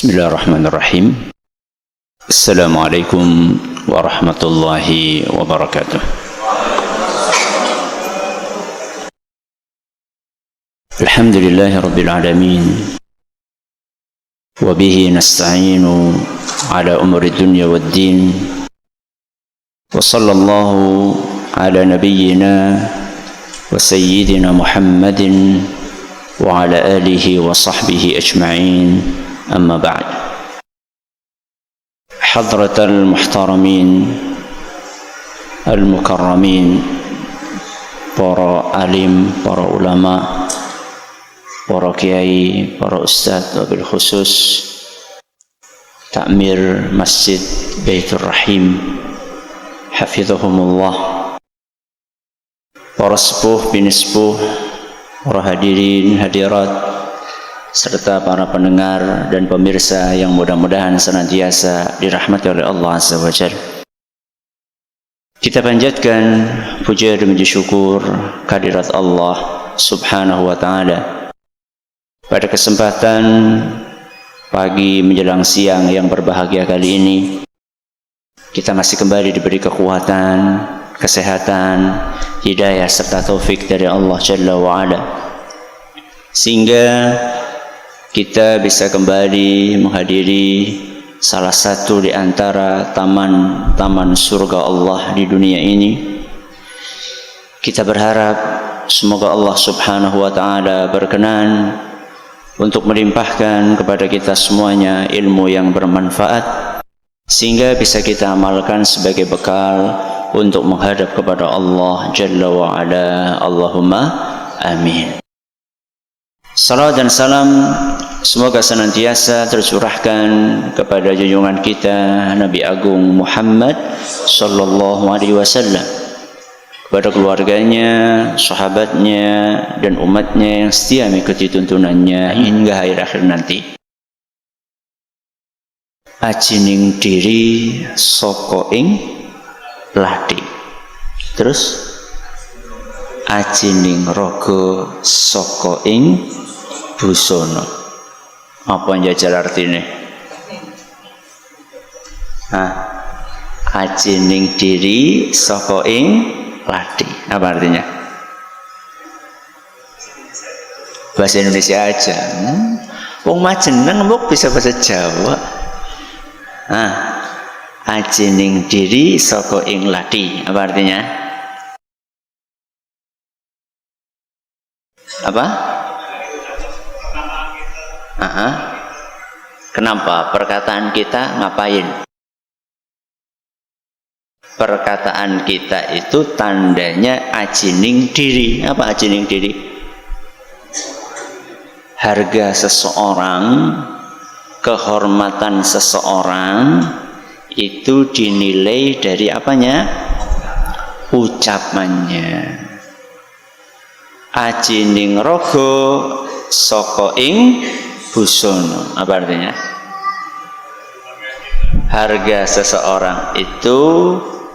Bismillahirrahmanirrahim. Assalamualaikum warahmatullahi wabarakatuh. Alhamdulillahi rabbil alamin. Wa bihi nasta'inu ala umuri dunya waddin. Wa sallallahu ala nabiyyina wa sayyidina Muhammadin wa ala alihi wa sahbihi ajma'in. Amma ba'd. Hadratal muhtaramin al-mukarramin, para alim, para ulama, para kiai, para ustadz, wabil khusus Takmir Masjid Baitur Rahim hafizahumullah, para sepuh bin sepuh, para hadirin hadirat, serta para pendengar dan pemirsa yang mudah-mudahan senantiasa dirahmati oleh Allah Azza wa Jalla. Kita panjatkan puja dan puji syukur kehadirat Allah Subhanahu wa Ta'ala. Pada kesempatan pagi menjelang siang yang berbahagia kali ini, kita masih kembali diberi kekuatan, kesehatan, hidayah serta taufik dari Allah Jalla wa Ala, sehingga kita bisa kembali menghadiri salah satu di antara taman-taman surga Allah di dunia ini. Kita berharap semoga Allah Subhanahu wa Ta'ala berkenan untuk melimpahkan kepada kita semuanya ilmu yang bermanfaat, sehingga bisa kita amalkan sebagai bekal untuk menghadap kepada Allah Jalla wa Ala. Allahumma amin. Salam dan salam semoga senantiasa tercurahkan kepada junjungan kita Nabi Agung Muhammad sallallahu alaihi wasallam, kepada keluarganya, sahabatnya, dan umatnya yang setia mengikuti tuntunannya hingga akhir nanti. Ajining diri saka ing lati. Terus ajining raga saka ing busana. Apa njajal artine? Ajining diri saka ing lati. Apa artinya? Bahasa Indonesia aja. Wong majeneng mbok bisa bahasa Jawa. Ajining diri saka ing lati. Apa artinya? Apa? Kenapa? Perkataan kita ngapain? Perkataan kita itu tandanya ajining diri. Apa ajining diri? Harga seseorang, kehormatan seseorang itu dinilai dari apanya? Ucapannya. Ajining rogo saka ing busana. Apa artinya? Harga seseorang itu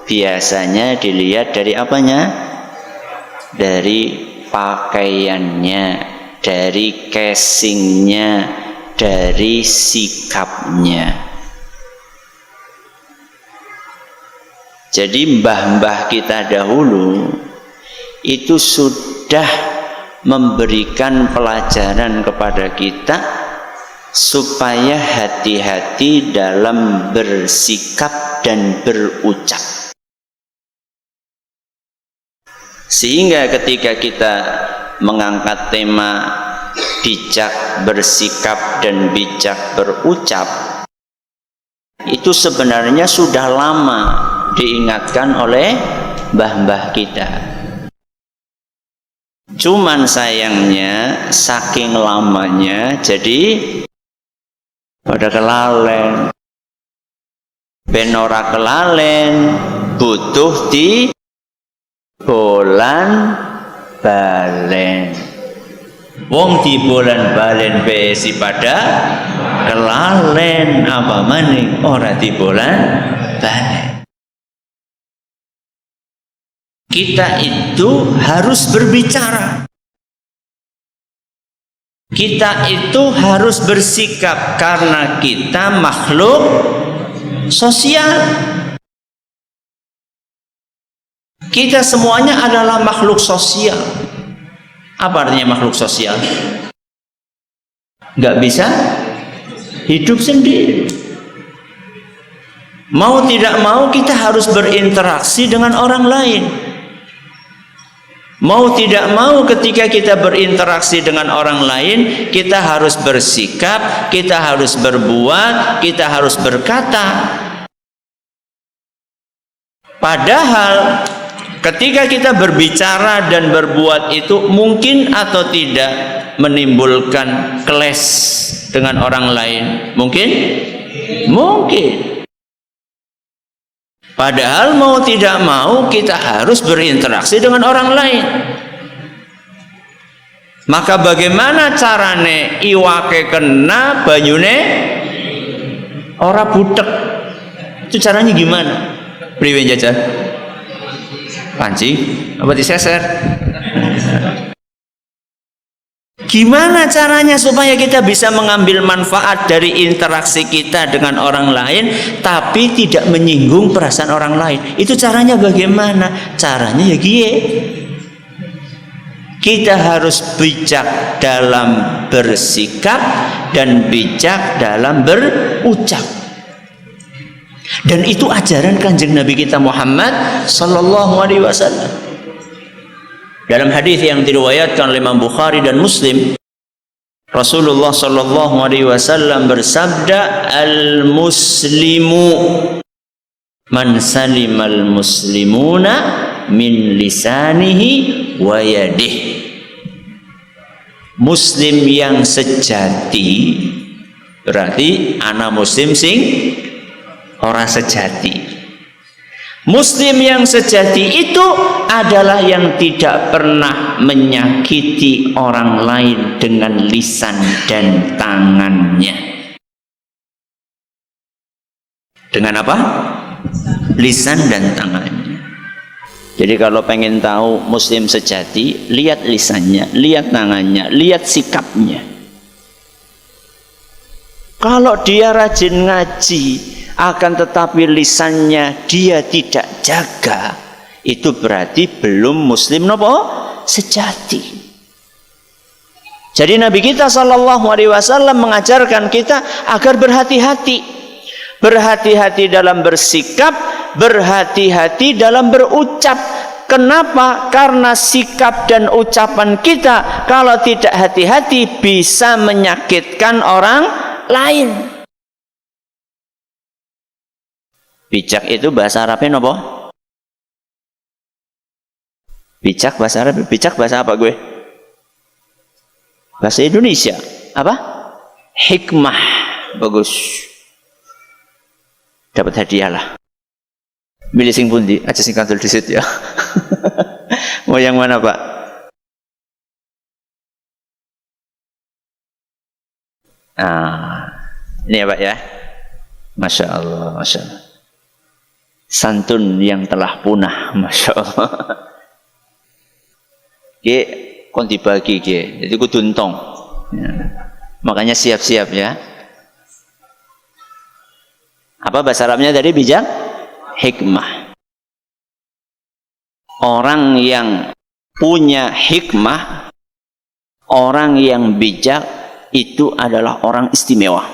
biasanya dilihat dari apanya? Dari pakaiannya, dari casingnya, dari sikapnya. Jadi mbah-mbah kita dahulu itu sudah memberikan pelajaran kepada kita supaya hati-hati dalam bersikap dan berucap, sehingga ketika kita mengangkat tema bijak bersikap dan bijak berucap, itu sebenarnya sudah lama diingatkan oleh mbah-mbah kita. Cuman sayangnya saking lamanya jadi pada kelalen. Ben ora kelalen butuh di bolan balen. Wong di bolan balen besi pada kelalen, apa maning ora di bolan balen. Kita itu harus berbicara. Kita itu harus bersikap karena kita makhluk sosial. Kita semuanya adalah makhluk sosial. Apa artinya makhluk sosial? Nggak bisa hidup sendiri. Mau tidak mau kita harus berinteraksi dengan orang lain. Mau tidak mau ketika kita berinteraksi dengan orang lain, kita harus bersikap, kita harus berbuat, kita harus berkata. Padahal ketika kita berbicara dan berbuat itu mungkin atau tidak menimbulkan clash dengan orang lain? Mungkin? Mungkin. Padahal mau tidak mau kita harus berinteraksi dengan orang lain. Maka bagaimana carane iwake kena banyune ora butek? Itu caranya gimana? Priwe jajah? Panci apa diseser? Gimana caranya supaya kita bisa mengambil manfaat dari interaksi kita dengan orang lain tapi tidak menyinggung perasaan orang lain? Itu caranya bagaimana? Caranya ya gie. Kita harus bijak dalam bersikap dan bijak dalam berucap. Dan itu ajaran Kanjeng Nabi kita Muhammad sallallahu alaihi wasallam. Dalam hadis yang diriwayatkan oleh Imam Bukhari dan Muslim, Rasulullah sallallahu alaihi wasallam bersabda, "Al-muslimu man salimal muslimuna min lisanihi wa yadihi." Muslim yang sejati berarti ana muslim sing ora sejati. Muslim yang sejati itu adalah yang tidak pernah menyakiti orang lain dengan lisan dan tangannya. Dengan apa? Lisan dan tangannya. Jadi kalau pengen tahu muslim sejati, lihat lisannya, lihat tangannya, lihat sikapnya. Kalau dia rajin ngaji, akan tetapi lisannya dia tidak jaga, itu berarti belum muslim nopo sejati. Jadi Nabi kita sallallahu alaihi wasallam mengajarkan kita agar berhati-hati. Berhati-hati dalam bersikap, berhati-hati dalam berucap. Kenapa? Karena sikap dan ucapan kita kalau tidak hati-hati bisa menyakitkan orang lain. Bijak itu bahasa Arabnya apa? Bijak bahasa Arab, bijak bahasa apa gue? Bahasa Indonesia. Apa? Hikmah. Bagus. Dapat hadiah lah. Milih sing pundi, aja sing kantor di situ ya. Mau yang mana, Pak? Ini ya, Pak ya. Masya Allah, Masya Allah. Santun yang telah punah, Masya Allah. Oke, kon dibagi ke, jadi kudu entong. Ya. Makanya siap-siap ya. Apa bahasa Arabnya tadi bijak? Hikmah. Orang yang punya hikmah, orang yang bijak itu adalah orang istimewa.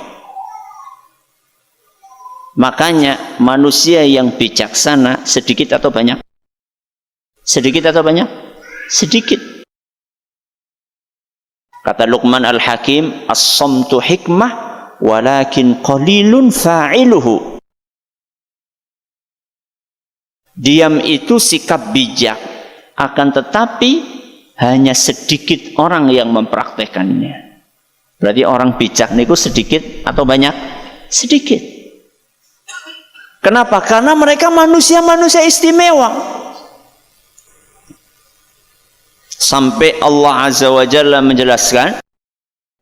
Makanya manusia yang bijaksana sedikit atau banyak? Sedikit atau banyak? Sedikit. Kata Luqman Al-Hakim, as-samtu hikmah walakin qalilun fa'iluhu. Diam itu sikap bijak, akan tetapi hanya sedikit orang yang mempraktekannya. Berarti orang bijak niku sedikit atau banyak? Sedikit. Kenapa? Karena mereka manusia-manusia istimewa. Sampai Allah Azza wa Jalla menjelaskan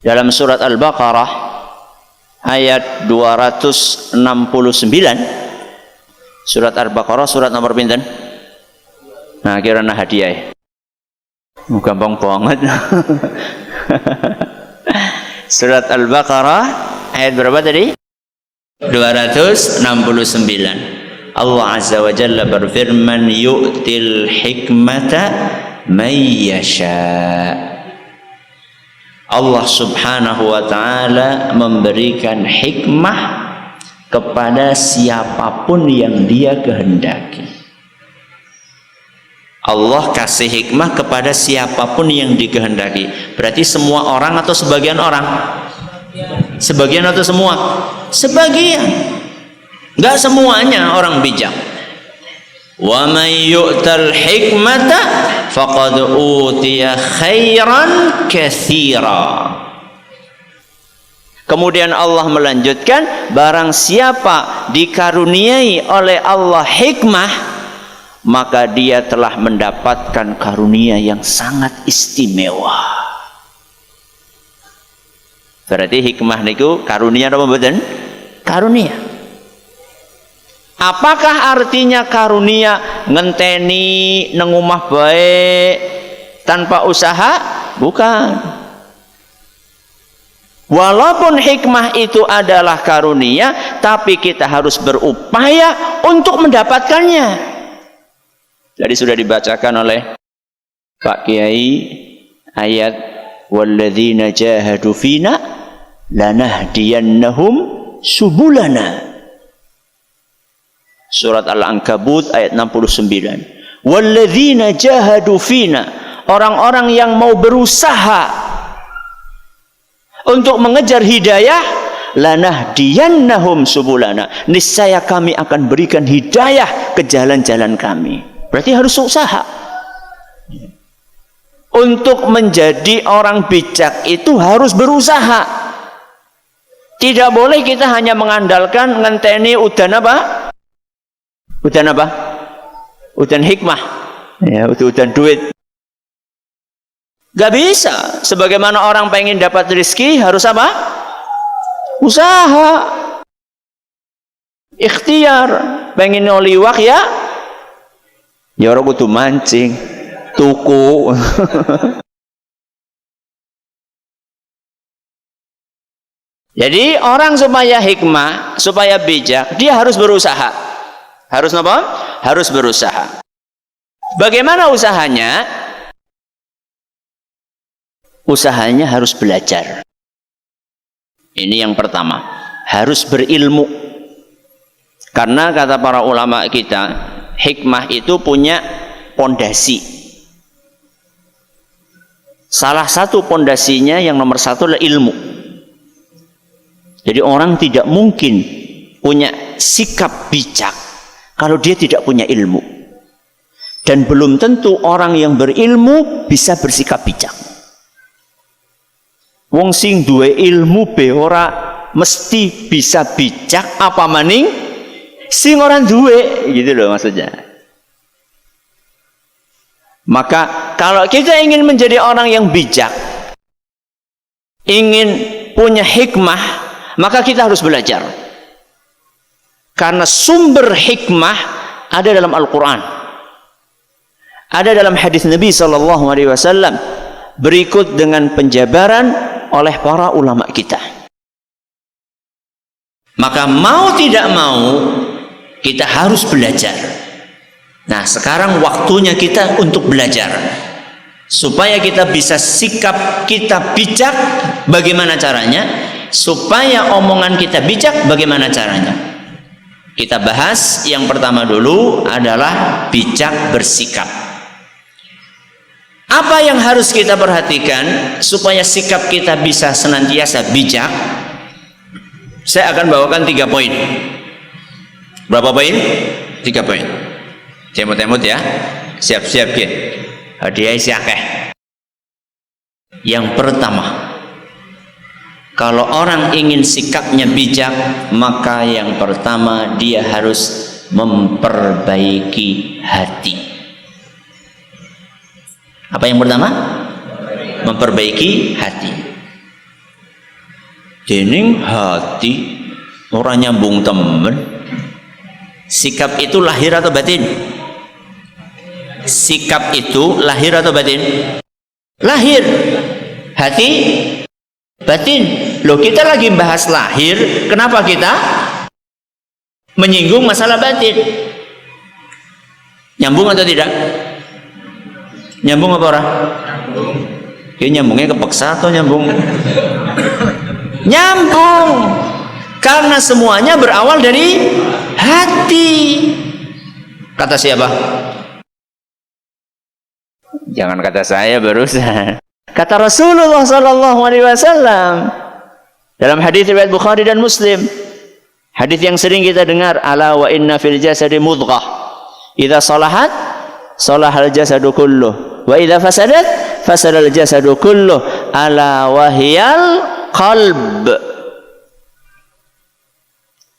dalam surat Al-Baqarah ayat 269. Surat Al-Baqarah surat nomor pinten? Nah, kira-kira hadiah. Gampang banget. Surat Al-Baqarah ayat berapa tadi? 269. Allah Azza wa Jalla berfirman, yu'til hikmata may yasha. Allah Subhanahu wa taala memberikan hikmah kepada siapapun yang Dia kehendaki. Allah kasih hikmah kepada siapapun yang dikehendaki. Berarti semua orang atau sebagian orang? Sebagian atau semua? Sebagian. Enggak semuanya orang bijak. Wa may yu'tal hikmata faqad utiya khairan katsira. Kemudian Allah melanjutkan, barang siapa dikaruniai oleh Allah hikmah, maka dia telah mendapatkan karunia yang sangat istimewa. Berarti hikmah niku karunia apa mboten? Karunia. Apakah artinya karunia ngenteni nang omah bae tanpa usaha? Bukan. Walaupun hikmah itu adalah karunia, tapi kita harus berupaya untuk mendapatkannya. Jadi sudah dibacakan oleh Pak Kiai ayat walladzina jahadu fina lanahdiyannahum subulana. Surat Al-Ankabut ayat 69. Walladzina jahadu fina, orang-orang yang mau berusaha untuk mengejar hidayah, lanahdiyannahum subulana, niscaya kami akan berikan hidayah ke jalan-jalan kami. Berarti harus usaha. Untuk menjadi orang bijak itu harus berusaha. Tidak boleh kita hanya mengandalkan ngenteni udan apa? Udan apa? Udan hikmah. Ya, udan duit. Gak bisa. Sebagaimana orang pengen dapat rezeki harus apa? Usaha. Ikhtiar. Pengen noliwak ya? Ya orang kudu mancing, tuku. Jadi orang supaya hikmah, supaya bijak, dia harus berusaha. Harus apa? Harus berusaha. Bagaimana usahanya? Usahanya harus belajar. Ini yang pertama. Harus berilmu. Karena kata para ulama kita, hikmah itu punya pondasi. Salah satu pondasinya yang nomor satu adalah ilmu. Jadi orang tidak mungkin punya sikap bijak kalau dia tidak punya ilmu. Dan belum tentu orang yang berilmu bisa bersikap bijak. Wong sing duwe ilmu be ora mesti bisa bijak, apa maning sing orang duwe, gitu loh maksudnya. Maka kalau kita ingin menjadi orang yang bijak, ingin punya hikmah, maka kita harus belajar. Karena sumber hikmah ada dalam Al-Quran, ada dalam hadis Nabi SAW, berikut dengan penjabaran oleh para ulama kita. Maka mau tidak mau kita harus belajar. Nah, sekarang waktunya kita untuk belajar supaya kita bisa sikap kita bijak. Bagaimana caranya? Supaya omongan kita bijak, bagaimana caranya? Kita bahas yang pertama dulu adalah bijak bersikap. Apa yang harus kita perhatikan supaya sikap kita bisa senantiasa bijak? Saya akan bawakan 3 poin. Berapa poin? 3 poin. Temut-temut ya. Siap-siap ya. Hadiah siakeh. Yang pertama, kalau orang ingin sikapnya bijak, maka yang pertama dia harus memperbaiki hati. Apa yang pertama? Memperbaiki hati. Dening hati orang nyambung temen. Sikap itu lahir atau batin? Sikap itu lahir atau batin? Lahir. Hati batin. Loh, kita lagi bahas lahir, kenapa kita menyinggung masalah batin? Nyambung atau tidak? Nyambung apa ora? Nyambung. Nyambungnya kepeksa atau nyambung? Nyambung. Karena semuanya berawal dari hati. Kata siapa? Jangan kata saya barusan. Kata Rasulullah sallallahu alaihi wasallam dalam hadis riwayat Bukhari dan Muslim. Hadis yang sering kita dengar, ala wa inna fil jasadi mudghah. Idza salahat salahal jasadu kulluh wa idza fasadat fasadal jasadu kulluh ala wahiyal qalb.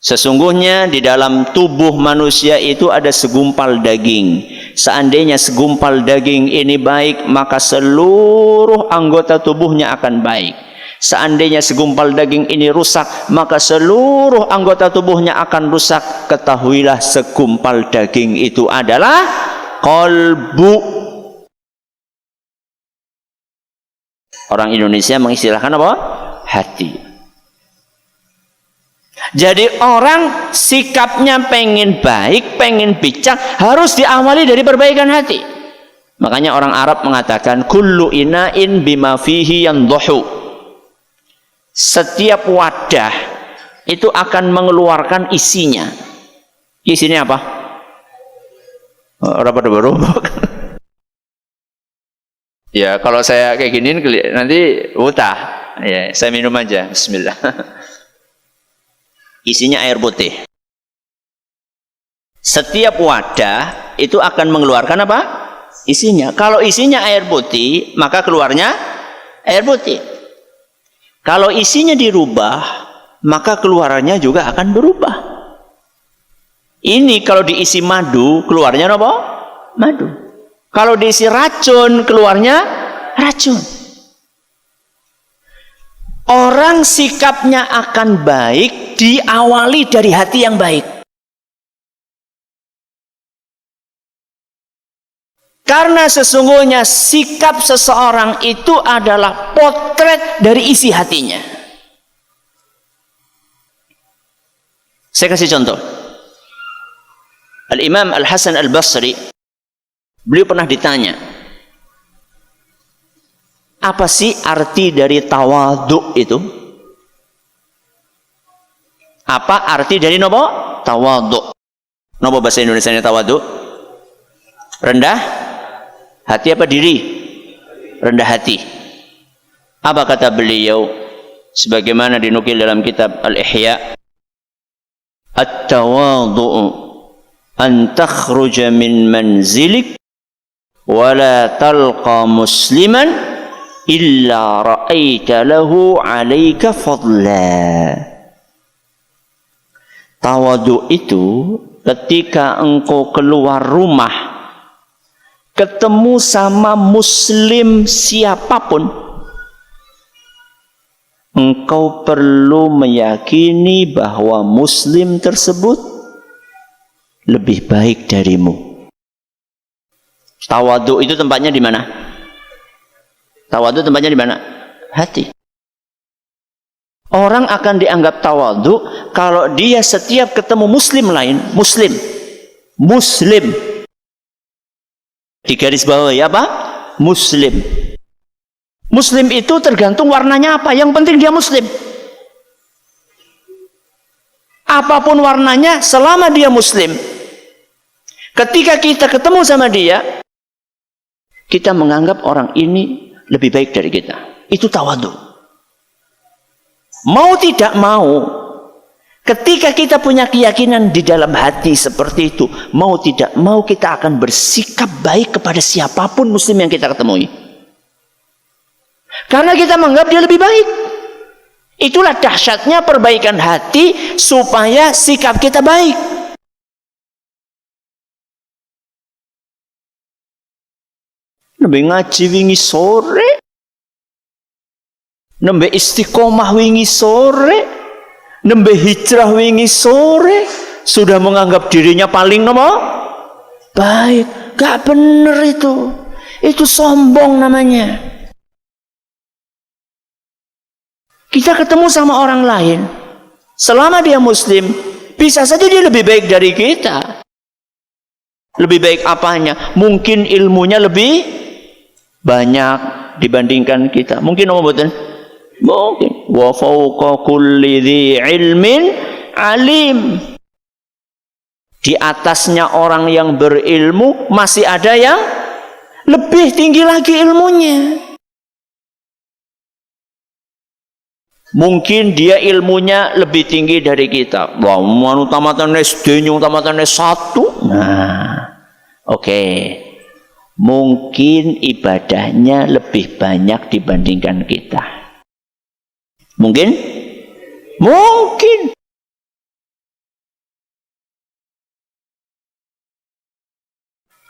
Sesungguhnya di dalam tubuh manusia itu ada segumpal daging. Seandainya segumpal daging ini baik, maka seluruh anggota tubuhnya akan baik. Seandainya segumpal daging ini rusak, maka seluruh anggota tubuhnya akan rusak. Ketahuilah segumpal daging itu adalah qalbu. Orang Indonesia mengistilahkan apa? Hati. Jadi orang sikapnya pengen baik, pengen bijak, harus diawali dari perbaikan hati. Makanya orang Arab mengatakan kullu ina'in bima fihi yandhuhu. Setiap wadah itu akan mengeluarkan isinya. Isinya apa? Orang pada berubah. Ya, kalau saya kayak gini nanti utah. Ya, saya minum aja. Bismillah. Isinya air putih. Setiap wadah itu akan mengeluarkan apa? Isinya. Kalau isinya air putih, maka keluarnya air putih. Kalau isinya dirubah, maka keluarannya juga akan berubah. Ini kalau diisi madu, keluarnya apa? Madu. Kalau diisi racun, keluarnya racun. Orang sikapnya akan baik diawali dari hati yang baik. Karena sesungguhnya sikap seseorang itu adalah potret dari isi hatinya. Saya kasih contoh. Al-Imam Al-Hasan Al-Basri, beliau pernah ditanya, apa sih arti dari tawadhu itu? Apa arti dari nopo? Tawadhu. Nopo bahasa Indonesianya tawadhu? Rendah hati apa diri? Rendah hati. Apa kata beliau? Sebagaimana dinukil dalam kitab Al-Ihya, at-tawadhu an takhruja min manzilik wa la talqa musliman illa ra'aita lahu 'alaika fadla. Tawadhu itu ketika engkau keluar rumah ketemu sama muslim siapapun, engkau perlu meyakini bahwa muslim tersebut lebih baik darimu. Tawadhu itu tempatnya di mana? Tawadhu tempatnya di mana? Hati. Orang akan dianggap tawadhu kalau dia setiap ketemu muslim lain, muslim. Di garis bawah ya apa? Muslim. Muslim itu tergantung warnanya apa. Yang penting dia muslim. Apapun warnanya, selama dia muslim. Ketika kita ketemu sama dia, kita menganggap orang ini lebih baik dari kita. Itu tawadhu. Mau tidak mau, ketika kita punya keyakinan di dalam hati seperti itu, mau tidak mau kita akan bersikap baik kepada siapapun muslim yang kita ketemui. Karena kita menganggap dia lebih baik. Itulah dahsyatnya perbaikan hati supaya sikap kita baik. Nembe ngaji wingi sore, nembe istiqomah wingi sore, nembe hijrah wingi sore, sudah menganggap dirinya paling baik. Gak bener itu. Itu sombong namanya. Kita ketemu sama orang lain, selama dia muslim, bisa saja dia lebih baik dari kita. Lebih baik apanya? Mungkin ilmunya lebih banyak dibandingkan kita. Mungkin apa betul? Mungkin. Wa fawqa kulli dhi ilmin alim. Di atasnya orang yang berilmu masih ada yang lebih tinggi lagi ilmunya. Mungkin dia ilmunya lebih tinggi dari kita. Wah, mau tamatan SD, nyung tamatan S1. Nah, oke. Mungkin ibadahnya lebih banyak dibandingkan kita. Mungkin? Mungkin.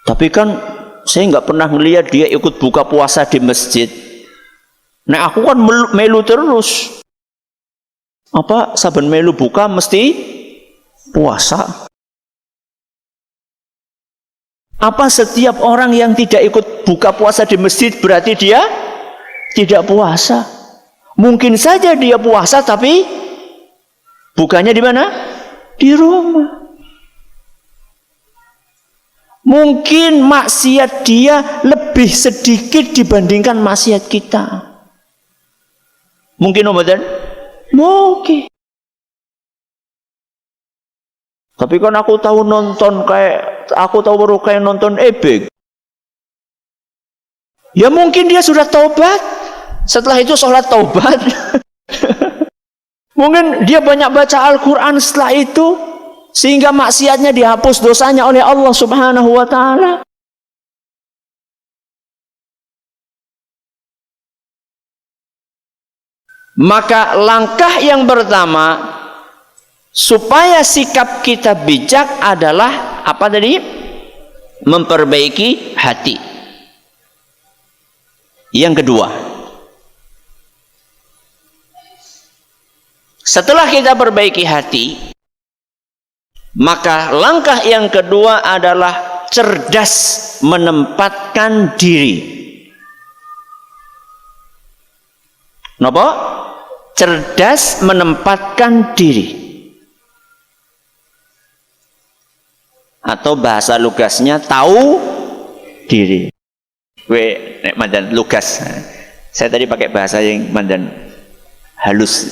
Tapi kan saya nggak pernah ngelihat dia ikut buka puasa di masjid. Nah, aku kan melu terus. Apa saben melu buka mesti puasa? Apa setiap orang yang tidak ikut buka puasa di masjid berarti dia tidak puasa? Mungkin saja dia puasa tapi bukanya di mana? Di rumah. Mungkin maksiat dia lebih sedikit dibandingkan maksiat kita. Mungkin Ramadan? Mungkin. Tapi kan aku tahu nonton baru kayak nonton Ebek. Ya mungkin dia sudah taubat. Setelah itu sholat taubat. Mungkin dia banyak baca Al-Quran setelah itu, sehingga maksiatnya dihapus dosanya oleh Allah Subhanahu wa ta'ala. Maka langkah yang pertama supaya sikap kita bijak adalah apa tadi? Memperbaiki hati. Yang kedua, setelah kita perbaiki hati, maka langkah yang kedua adalah cerdas menempatkan diri. Napa? Cerdas menempatkan diri. Atau bahasa lugasnya tahu diri. Nek mandan lugas. Saya tadi pakai bahasa yang mandan halus.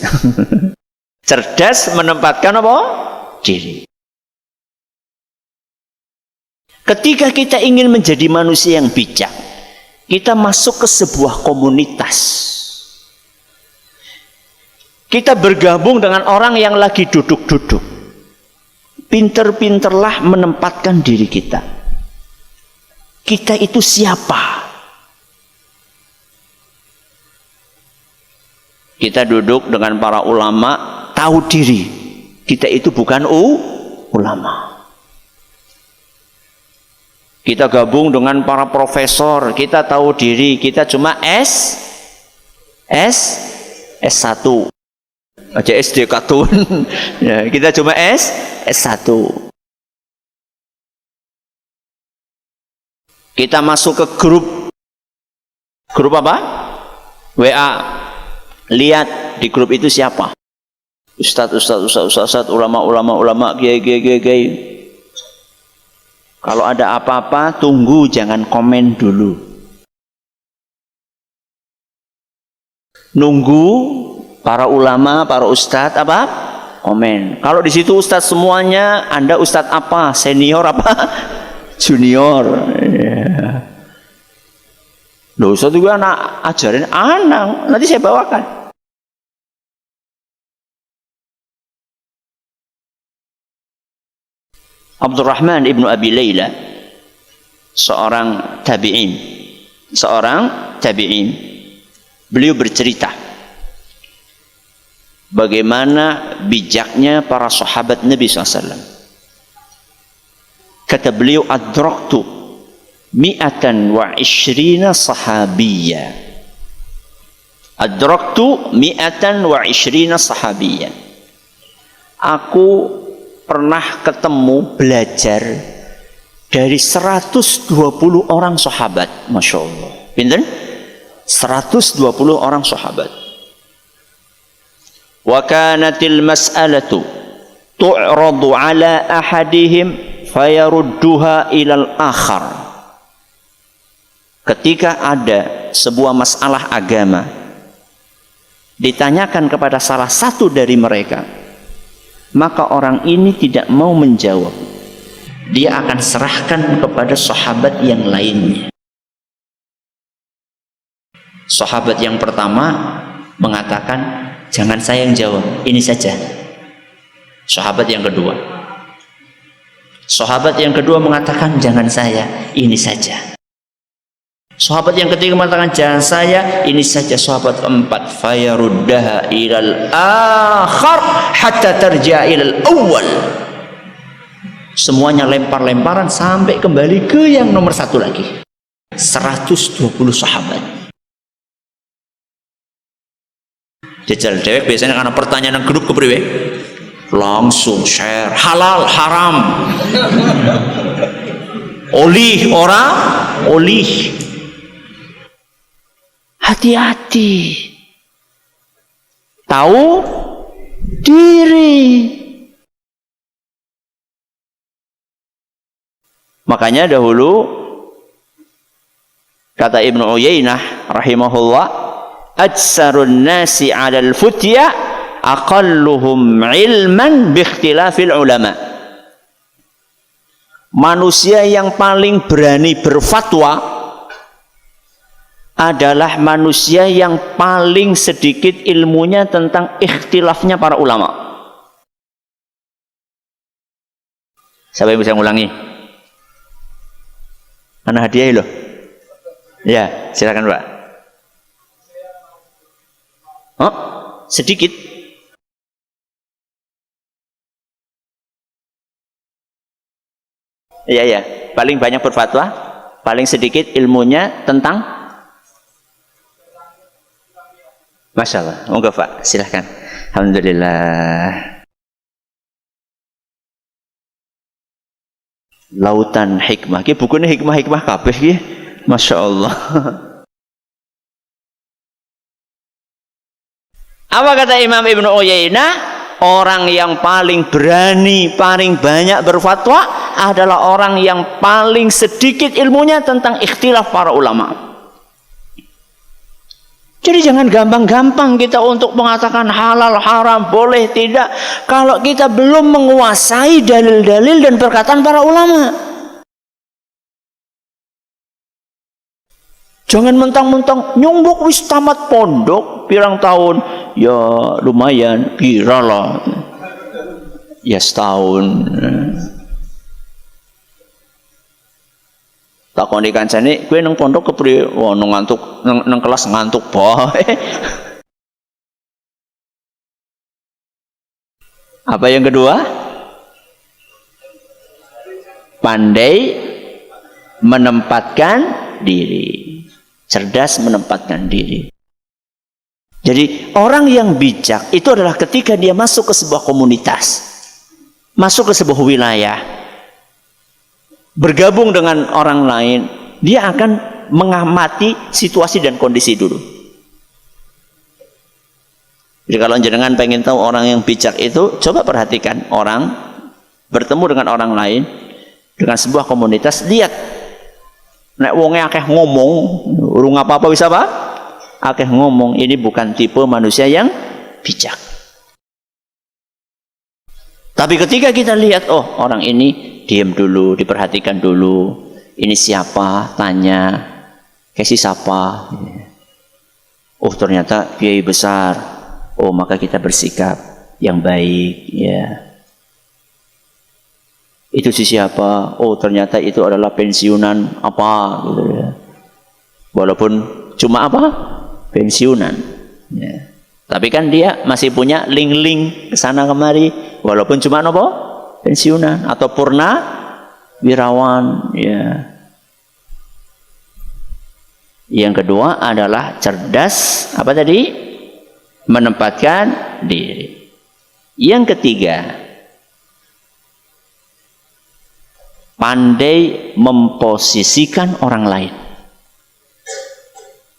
Cerdas menempatkan apa? Diri. Ketika kita ingin menjadi manusia yang bijak, kita masuk ke sebuah komunitas. Kita bergabung dengan orang yang lagi duduk-duduk. Pinter-pinterlah menempatkan diri kita. Kita itu siapa? Kita duduk dengan para ulama, tahu diri. Kita itu bukan ulama. Kita gabung dengan para profesor, kita tahu diri. Kita cuma S1. Aja SD katun. Ya, kita cuma S1. Kita masuk ke grup apa? WA. Lihat di grup itu siapa? Ustadz, ulama, kiai. Kalau ada apa-apa tunggu, jangan komen dulu. Nunggu para ulama, para ustadz apa? Komen. Kalau di situ ustadz semuanya, Anda ustadz apa? Senior apa? Junior. Ya. Loh, ustadz juga anak ajarin anak. Nanti saya bawakan. Abdurrahman ibnu Abi Layla, seorang tabi'in. Beliau bercerita bagaimana bijaknya para sahabat Nabi SAW. Kata beliau, adraktu mi'atan wa ishrina sahabiyya. Adraktu mi'atan wa ishrina sahabiyya. Aku pernah ketemu, belajar dari 120 orang sahabat. Masya Allah. Pinten? 120 orang sahabat. wa kanatil mas'alatu tu'radu ala ahadihim fayarudduha ilal akhar. Ketika ada sebuah masalah agama ditanyakan kepada salah satu dari mereka, maka orang ini tidak mau menjawab, dia akan serahkan kepada sahabat yang lainnya. Sahabat yang pertama mengatakan, jangan saya yang jawab, ini saja. Sahabat yang kedua mengatakan, jangan saya, ini saja. Sahabat yang ketiga mengatakan, jangan saya, ini saja. Sahabat keempat, fayaruddaha ilal akhar hatta tarja ilal awal. Semuanya lempar-lemparan sampai kembali ke yang nomor satu lagi. 120 sahabat. Jajal dewek biasanya karena pertanyaan grup kepriwe langsung share halal haram, olih ora olih. Hati-hati, tahu diri. Makanya dahulu kata Ibnu Uyainah rahimahullah, atsarun nasi 'alal futya aqalluhum ilman bi ikhtilafil ulama. Manusia yang paling berani berfatwa adalah manusia yang paling sedikit ilmunya tentang ikhtilafnya para ulama. Siapa yang bisa ngulangi? Mana hadiah loh? Ya, silakan Pak. Oh, sedikit. Iya ya, paling banyak berfatwa, paling sedikit ilmunya tentang. Masya Allah, monggo Pak, silahkan. Alhamdulillah. Lautan hikmah, ki bukunya hikmah kabeh ki, Masya Allah. Apa kata Imam Ibnu Uyainah? Orang yang paling berani, paling banyak berfatwa adalah orang yang paling sedikit ilmunya tentang ikhtilaf para ulama. Jadi jangan gampang-gampang kita untuk mengatakan halal, haram, boleh, tidak, kalau kita belum menguasai dalil-dalil dan perkataan para ulama. Jangan mentang-mentang nyumbuk wis tamat pondok pirang tahun, ya lumayan, kiralah ya setahun. Takoni kancane, kowe nang pondok kepriye? Wah, ngantuk nang kelas ngantuk bae. Apa yang kedua? Pandai menempatkan diri. Cerdas menempatkan diri. Jadi orang yang bijak itu adalah ketika dia masuk ke sebuah komunitas, masuk ke sebuah wilayah, bergabung dengan orang lain, dia akan mengamati situasi dan kondisi dulu. Jadi kalau jenengan pengen tahu orang yang bijak itu, coba perhatikan orang bertemu dengan orang lain dengan sebuah komunitas, lihat nek wonge akeh ngomong, urung apa-apa bisa apa? Akeh ngomong, ini bukan tipe manusia yang bijak. Tapi ketika kita lihat, oh orang ini diam dulu, diperhatikan dulu, ini siapa, tanya, kasih siapa, oh ternyata kiai besar, oh maka kita bersikap yang baik, ya. Itu si siapa? Oh ternyata itu adalah pensiunan apa gitu ya. Walaupun cuma apa? Pensiunan ya. Tapi kan dia masih punya link-link ke sana kemari, walaupun cuma apa? Pensiunan atau purna wirawan ya. Yang kedua adalah cerdas, apa tadi? Menempatkan diri. Yang ketiga, pandai memposisikan orang lain.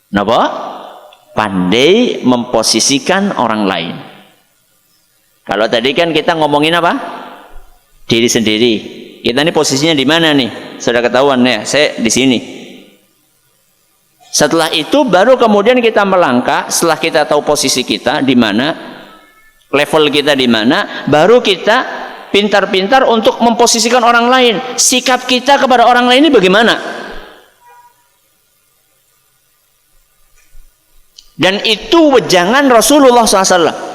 Kenapa? Pandai memposisikan orang lain. Kalau tadi kan kita ngomongin apa? Diri sendiri. Kita ini posisinya di mana nih? Sudah ketahuan ya, saya di sini. Setelah itu baru kemudian kita melangkah, setelah kita tahu posisi kita di mana, level kita di mana, baru kita pintar-pintar untuk memposisikan orang lain. Sikap kita kepada orang lain ini bagaimana? Dan itu wejangan Rasulullah SAW.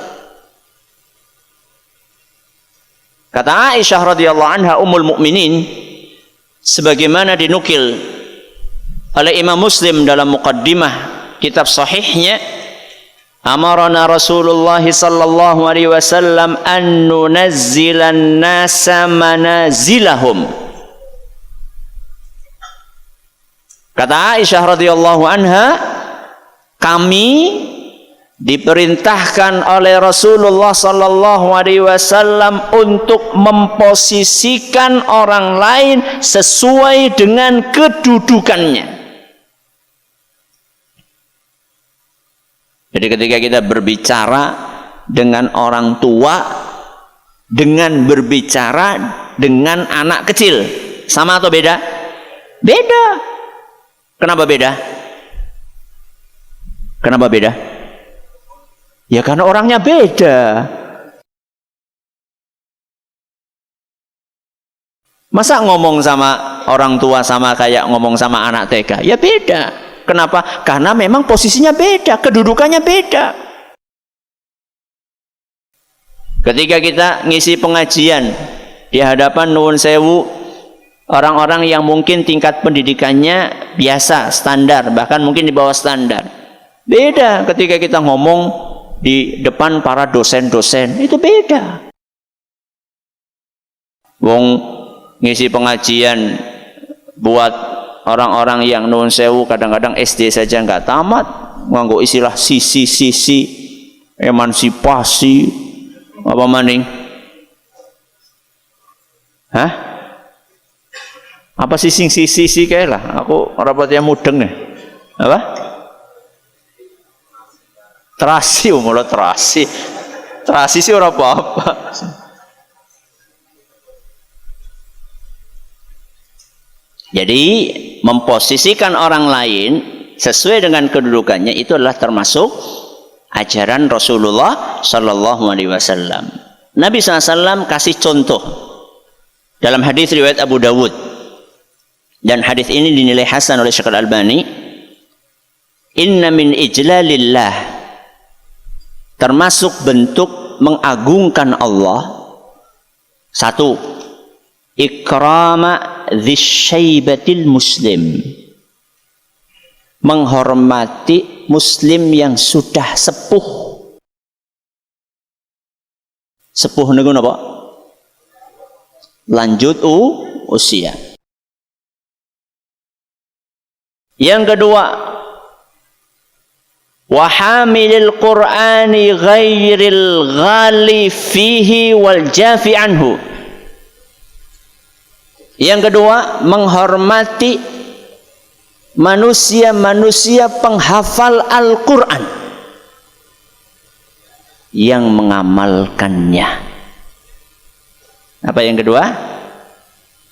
Kata Aisyah radhiyallahu anha ummul mukminin, sebagaimana dinukil oleh Imam Muslim dalam muqaddimah kitab sahihnya, amarana Rasulullah sallallahu alaihi wasallam an nunazzilan nasa manazilahum. Kata Aisyah radhiyallahu anha, kami diperintahkan oleh Rasulullah sallallahu alaihi wasallam untuk memposisikan orang lain sesuai dengan kedudukannya. Jadi ketika kita berbicara dengan orang tua, dengan berbicara dengan anak kecil, sama atau beda? Beda. Kenapa beda? Kenapa beda? Ya karena orangnya beda. Masa ngomong sama orang tua sama kayak ngomong sama anak TK? Ya beda. Kenapa? Karena memang posisinya beda, kedudukannya beda. Ketika kita ngisi pengajian di hadapan nuwun sewu orang-orang yang mungkin tingkat pendidikannya biasa, standar, bahkan mungkin di bawah standar. Beda ketika kita ngomong di depan para dosen-dosen, itu beda. Wong ngisi pengajian buat orang-orang yang nuwun sewu kadang-kadang SD saja nggak tamat, nganggo istilah sisi-sisi, emansipasi, apa maning? Hah? Apa sisi-sisi kayak lah? Aku rapatnya mudeng nih. Apa? Terasi, malah terasi. Terasi sih ora apa-apa. Jadi memposisikan orang lain sesuai dengan kedudukannya itu adalah termasuk ajaran Rasulullah Sallallahu Alaihi Wasallam. Nabi SAW kasih contoh dalam hadis riwayat Abu Dawud, dan hadis ini dinilai hasan oleh Syekh Al-Albani. Inna min ijlalillah, termasuk bentuk mengagungkan Allah, satu, ikrama dzisyaibatil muslim, menghormati muslim yang sudah sepuh. Sepuh niku napa? Lanjut usia. Yang kedua, wa hamilil qur'ani ghairil ghali fihi wal jafi anhu. Yang kedua, menghormati manusia-manusia penghafal Al-Quran yang mengamalkannya. Apa yang kedua?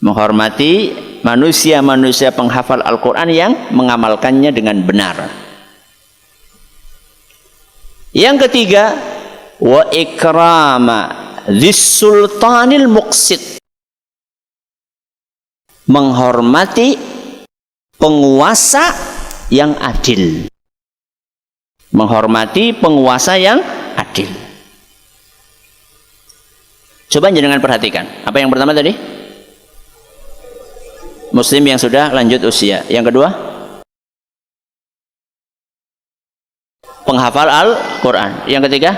Menghormati manusia-manusia penghafal Al-Quran yang mengamalkannya dengan benar. Yang ketiga, wa ikrama dzis sultanil muqsit, menghormati penguasa yang adil. Menghormati penguasa yang adil. Coba jangan perhatikan. Apa yang pertama tadi? Muslim yang sudah lanjut usia. Yang kedua? Penghafal Al-Quran. Yang ketiga?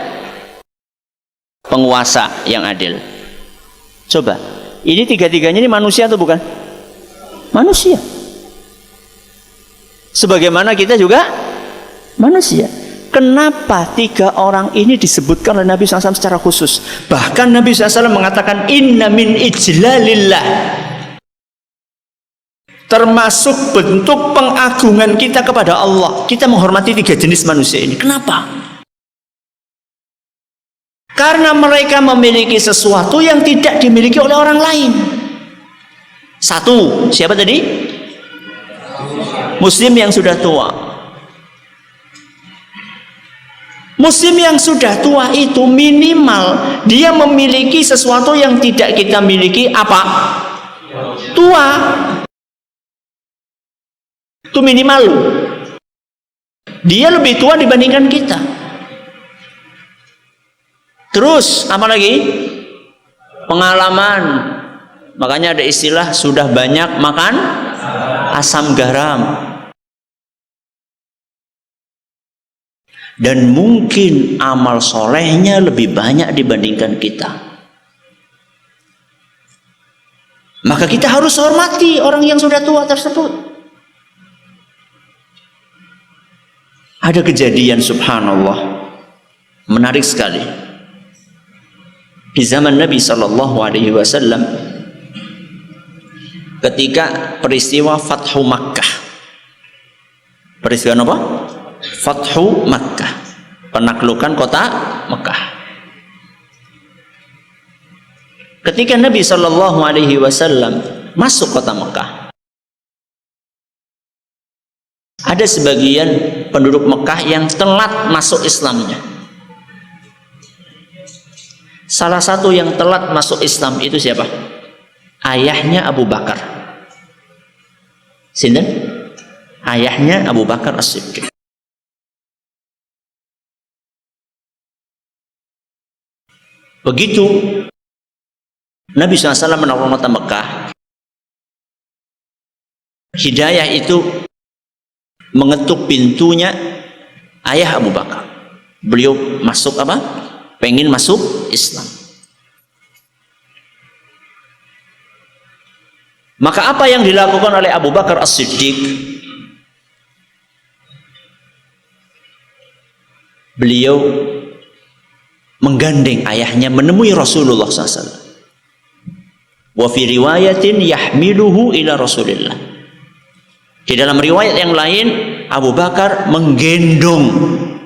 Penguasa yang adil. Coba, ini tiga-tiganya ini manusia atau bukan? Manusia. Sebagaimana kita juga manusia. Kenapa tiga orang ini disebutkan oleh Nabi SAW secara khusus? Bahkan Nabi SAW mengatakan inna min ijlalillah, termasuk bentuk pengagungan kita kepada Allah, kita menghormati tiga jenis manusia ini. Kenapa? Karena mereka memiliki sesuatu yang tidak dimiliki oleh orang lain. Satu, siapa tadi? Muslim yang sudah tua. Muslim yang sudah tua itu minimal dia memiliki sesuatu yang tidak kita miliki, apa? Tua. Itu minimal. Dia lebih tua dibandingkan kita. Terus apa lagi? Pengalaman. Makanya ada istilah sudah banyak makan asam garam. Dan mungkin amal solehnya lebih banyak dibandingkan kita. Maka kita harus hormati orang yang sudah tua tersebut. Ada kejadian subhanallah menarik sekali. Di zaman Nabi SAW, ketika peristiwa Fathu Makkah. Peristiwa apa? Fathu Makkah, penaklukan kota Makkah. Ketika Nabi SAW masuk kota Makkah, ada sebagian penduduk Makkah yang telat masuk Islamnya. Salah satu yang telat masuk Islam itu siapa? Ayahnya Abu Bakar. Sinten? Ayahnya Abu Bakar As-Siddiq. Begitu Nabi SAW menaklukkan kota Mekah, hidayah itu mengetuk pintunya ayah Abu Bakar. Beliau masuk apa? Pengen masuk Islam. Maka apa yang dilakukan oleh Abu Bakar As-Siddiq? Beliau menggandeng ayahnya menemui Rasulullah SAW. Wa fi riwayatin yahmiluhu ila Rasulillah. Di dalam riwayat yang lain, Abu Bakar menggendong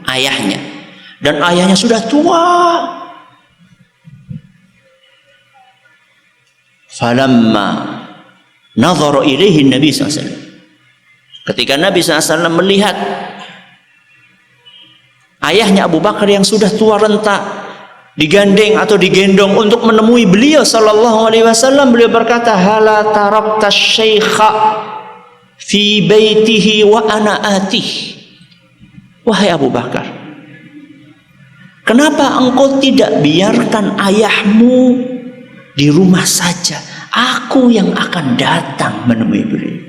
ayahnya, dan ayahnya sudah tua. Falamma nadhara ilaihi Nabi SAW. Ketika Nabi SAW melihat ayahnya Abu Bakar yang sudah tua renta digandeng atau digendong untuk menemui beliau sallallahu alaihi wasallam, beliau berkata, hala tarakta syaikha fi baitihi wa ana atih. Wahai Abu Bakar, kenapa engkau tidak biarkan ayahmu di rumah saja? Aku yang akan datang menemui beliau.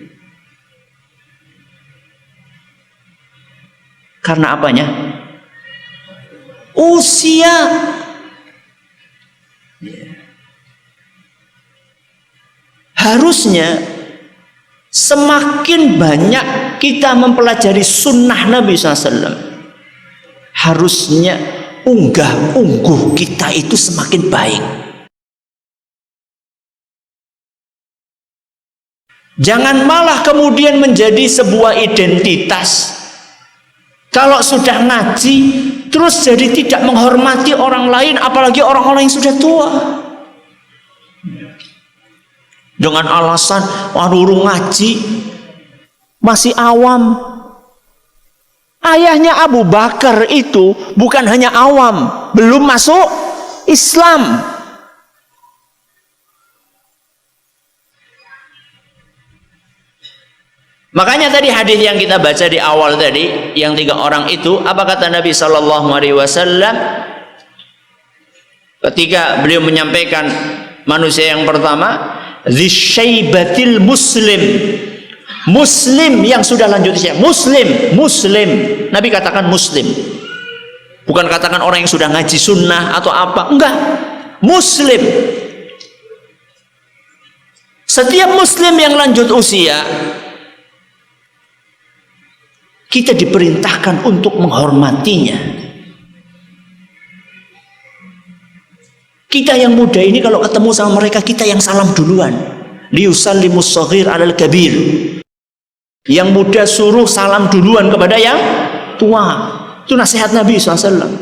Karena apanya? Usia. Harusnya semakin banyak kita mempelajari sunnah Nabi SAW, harusnya unggah-ungguh kita itu semakin baik. Jangan malah kemudian menjadi sebuah identitas. Kalau sudah ngaji terus jadi tidak menghormati orang lain, apalagi orang-orang yang sudah tua, dengan alasan warung ngaji masih awam. Ayahnya Abu Bakar itu bukan hanya awam, belum masuk Islam. Makanya tadi hadis yang kita baca di awal tadi, yang 3 orang itu, apa kata Nabi SAW ketika beliau menyampaikan manusia yang pertama, zisyaibatil muslim, muslim yang sudah lanjut usia, muslim, Nabi katakan muslim, bukan katakan orang yang sudah ngaji sunnah atau apa, enggak, muslim. Setiap muslim yang lanjut usia, kita diperintahkan untuk menghormatinya. Kita yang muda ini kalau ketemu sama mereka, kita yang salam duluan. Liyusallimus shaghir 'alal kabir. Yang muda suruh salam duluan kepada yang tua. Itu nasihat Nabi SAW.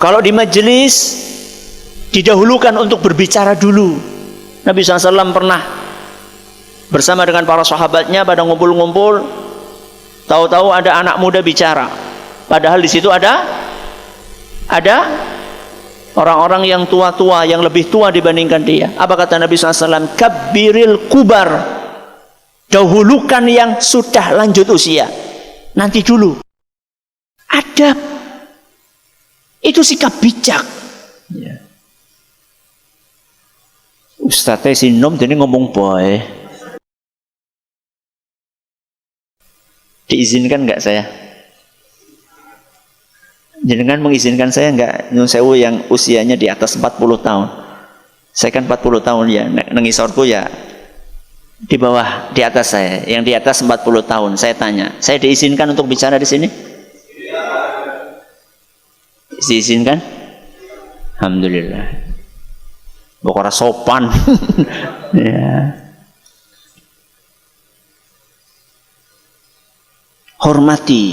Kalau di majelis didahulukan untuk berbicara dulu. Nabi SAW pernah bersama dengan para sahabatnya pada ngumpul-ngumpul, tahu-tahu ada anak muda bicara, padahal di situ ada orang-orang yang tua-tua, yang lebih tua dibandingkan dia. Apa kata Nabi SAW? Kabbiril kubar, dahulukan yang sudah lanjut usia, nanti dulu. Adab, itu sikap bijak. Ya. Ustadznya sinom jadi ngomong boy. Diizinkan nggak saya? Jenengan mengizinkan saya nggak? Nyun sewu yang usianya di atas 40 tahun. Saya kan 40 tahun ya. Nengisorku ya di bawah, di atas saya. Yang di atas 40 tahun. Saya tanya, saya diizinkan untuk bicara di sini? Diizinkan? Alhamdulillah. Bukan sopan. Ya. Hormati,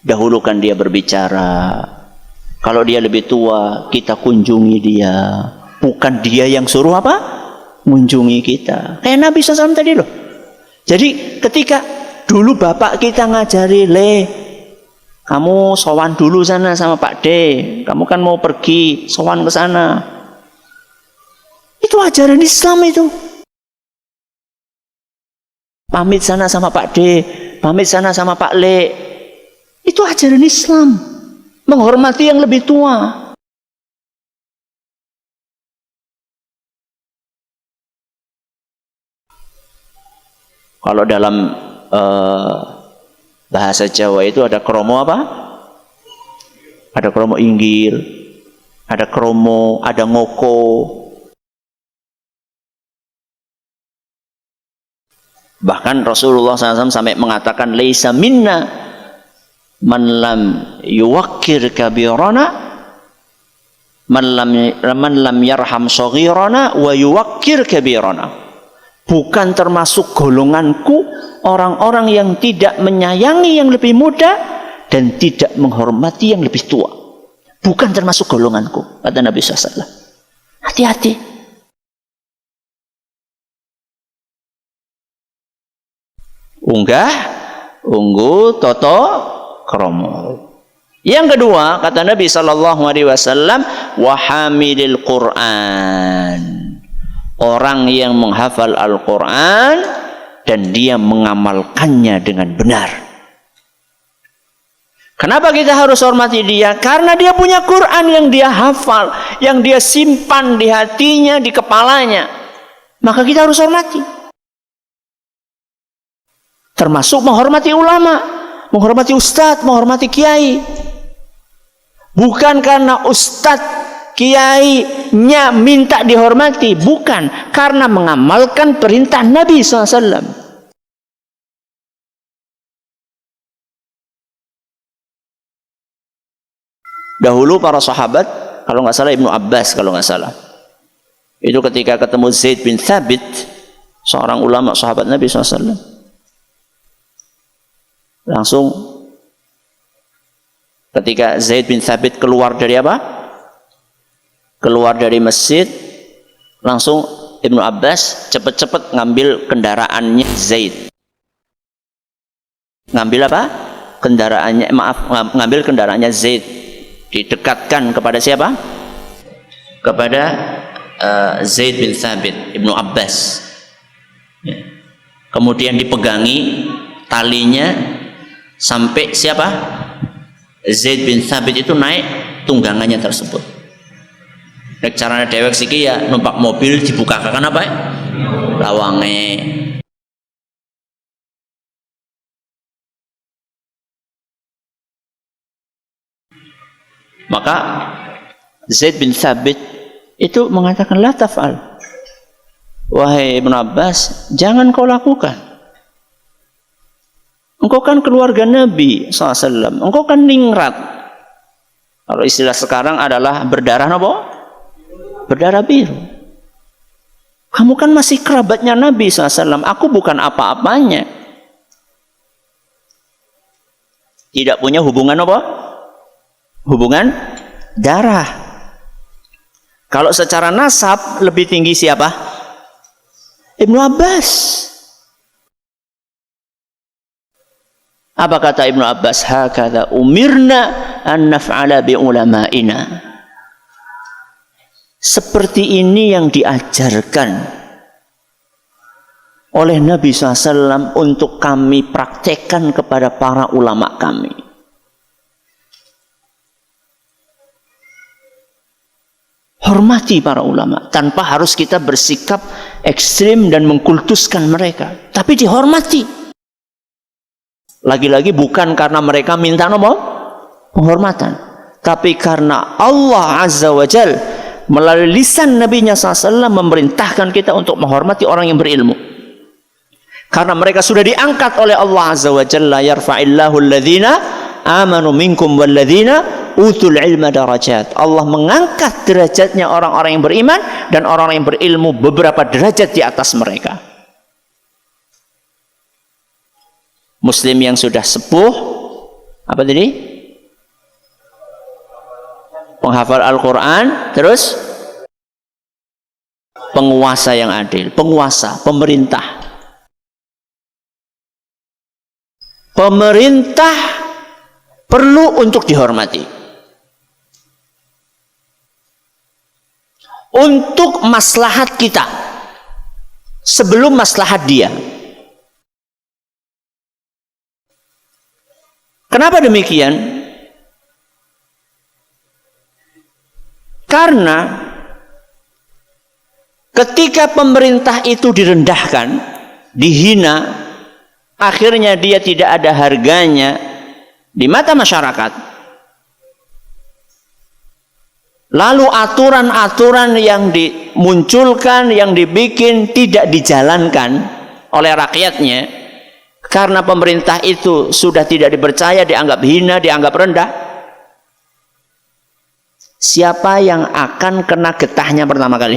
dahulukan dia berbicara. Kalau dia lebih tua, kita kunjungi dia. Bukan dia yang suruh apa? Mengunjungi kita. Kayak Nabi SAW tadi loh. Jadi ketika dulu bapak kita ngajari, kamu sowan dulu sana sama Pak D. Kamu kan mau pergi, sowan ke sana. Itu ajaran Islam itu. Pamit sana sama Pak D, pamit sana sama Pak Le. Itu ajaran Islam. Menghormati yang lebih tua. Kalau dalam bahasa Jawa itu ada kromo apa? Ada kromo inggil, ada kromo, ada ngoko. Bahkan Rasulullah SAW sampai mengatakan, laisa minna man lam yuwakkir kabirana, man lam yarham saghirana wa yuwakkir kabirana. Bukan termasuk golonganku orang-orang yang tidak menyayangi yang lebih muda dan tidak menghormati yang lebih tua. Bukan termasuk golonganku, kata Nabi SAW. Hati-hati. Unggah, unggu, toto, kromo. Yang kedua, kata Nabi SAW, wahamilil Quran. Orang yang menghafal Al-Quran dan dia mengamalkannya dengan benar. Kenapa kita harus hormati dia? Karena dia punya Quran yang dia hafal, yang dia simpan di hatinya, di kepalanya. Maka kita harus hormati. Termasuk menghormati ulama, menghormati ustadz, menghormati kiai. Bukan karena ustadz kiainya minta dihormati, bukan, karena mengamalkan perintah Nabi SAW. Dahulu para sahabat, kalau nggak salah Ibnu Abbas kalau nggak salah, itu ketika ketemu Zaid bin Thabit, seorang ulama sahabat Nabi SAW, langsung ketika Zaid bin Thabit keluar dari apa? Keluar dari masjid, langsung Ibnu Abbas cepet-cepet ngambil kendaraannya Zaid. Ngambil apa? Kendaraannya, ngambil kendaraannya Zaid. Didekatkan kepada siapa? Kepada Zaid bin Thabit, Ibnu Abbas. Ya. Kemudian dipegangi talinya sampai siapa? Zaid bin Thabit itu naik tunggangannya tersebut. Nek caranya dewek siki ya numpak mobil dibukakan apa? Lawange. Maka Zaid bin Thabit itu mengatakan la taf'al. Wahai Ibnu Abbas, jangan kau lakukan. Engkau kan keluarga Nabi SAW. Engkau kan ningrat. Kalau istilah sekarang adalah berdarah apa? Berdarah biru. Kamu kan masih kerabatnya Nabi SAW. Aku bukan apa-apanya. Tidak punya hubungan apa? Hubungan darah. Kalau secara nasab lebih tinggi siapa? Ibnu Abbas. Apa kata Ibnu Abbas? Hakadha umirna an naf'ala bi ulama'ina. Seperti ini yang diajarkan oleh Nabi SAW untuk kami praktekkan kepada para ulama kami. Hormati para ulama tanpa harus kita bersikap ekstrim dan mengkultuskan mereka, tapi dihormati. Lagi-lagi bukan karena mereka minta penghormatan, tapi karena Allah Azza wa Jal melalui lisan Nabi-Nya SAW memerintahkan kita untuk menghormati orang yang berilmu. Karena mereka sudah diangkat oleh Allah Azza wa Jalla, yarfa'illahu alladhina amanu minkum walladhina utul ilma darajat. Allah mengangkat derajatnya orang-orang yang beriman dan orang-orang yang berilmu beberapa derajat di atas mereka. Muslim yang sudah sepuh, apa tadi? Penghafal Al-Quran, terus penguasa yang adil, penguasa, pemerintah. Pemerintah perlu untuk dihormati. Untuk maslahat kita sebelum maslahat dia. Kenapa demikian? Karena ketika pemerintah itu direndahkan, dihina, akhirnya dia tidak ada harganya di mata masyarakat. Lalu aturan-aturan yang dimunculkan, yang dibikin tidak dijalankan oleh rakyatnya. Karena pemerintah itu sudah tidak dipercaya, dianggap hina, dianggap rendah. Siapa yang akan kena getahnya pertama kali?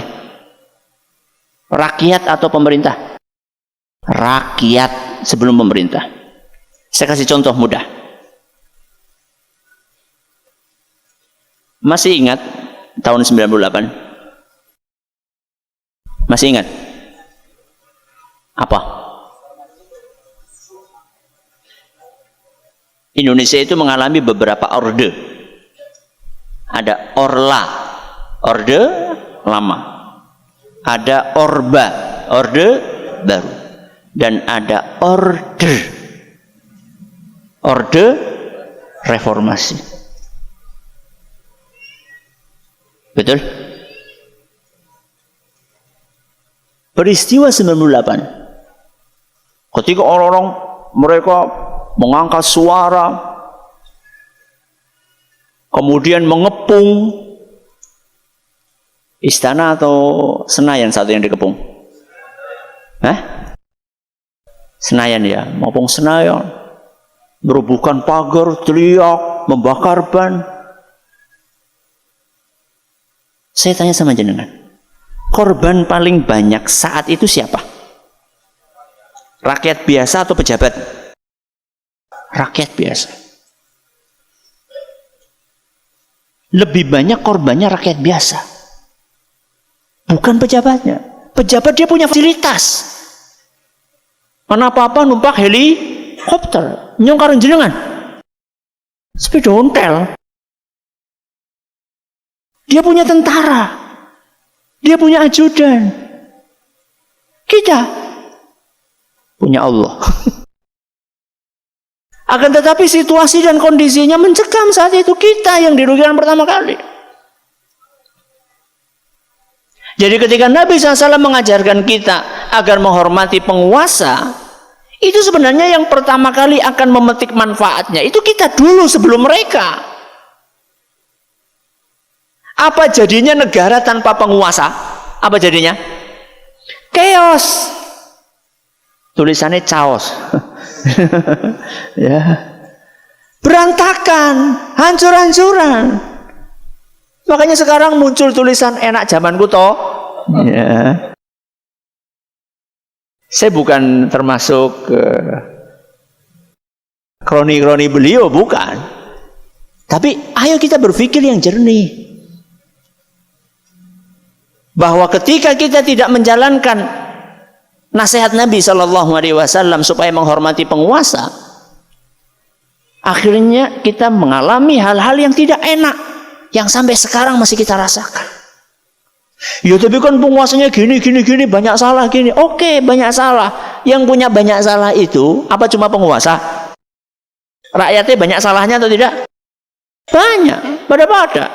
Rakyat atau pemerintah? Rakyat sebelum pemerintah. Saya kasih contoh mudah. Masih ingat tahun 98? Masih ingat? Apa? Indonesia itu mengalami beberapa orde. Ada orla, orde lama. Ada orba, orde baru. Dan ada order, orde reformasi. Betul? Peristiwa 98. Ketika orang-orang mereka mengangkat suara, kemudian mengepung Istana atau Senayan satu yang dikepung? Hah? Senayan ya, maupun Senayan, merubuhkan pagar, teriak, membakar ban. Saya tanya sama jenengan, korban paling banyak saat itu siapa? Rakyat biasa atau pejabat? Rakyat biasa. Lebih banyak korbannya rakyat biasa, bukan pejabatnya. Pejabat dia punya fasilitas. Mana apa-apa numpak helikopter, nyongkaran jenengan, sepeda ontel. Dia punya tentara, dia punya ajudan. Kita punya Allah. Akan tetapi situasi dan kondisinya mencekam saat itu, kita yang dirugikan pertama kali. Jadi ketika Nabi SAW mengajarkan kita agar menghormati penguasa, itu sebenarnya yang pertama kali akan memetik manfaatnya itu kita dulu sebelum mereka. Apa jadinya negara tanpa penguasa? Apa jadinya? Chaos. Tulisannya chaos. Ya. Berantakan, hancur-hancuran. Makanya sekarang muncul tulisan enak zamanku toh. Ya. Saya bukan termasuk kroni-kroni beliau, bukan. Tapi ayo kita berpikir yang jernih. Bahwa ketika kita tidak menjalankan nasihat Nabi SAW supaya menghormati penguasa, akhirnya kita mengalami hal-hal yang tidak enak, yang sampai sekarang masih kita rasakan. Ya tapi kan penguasanya gini, banyak salah gini. Oke, banyak salah. Yang punya banyak salah itu apa cuma penguasa? Rakyatnya banyak salahnya atau tidak? Banyak, pada.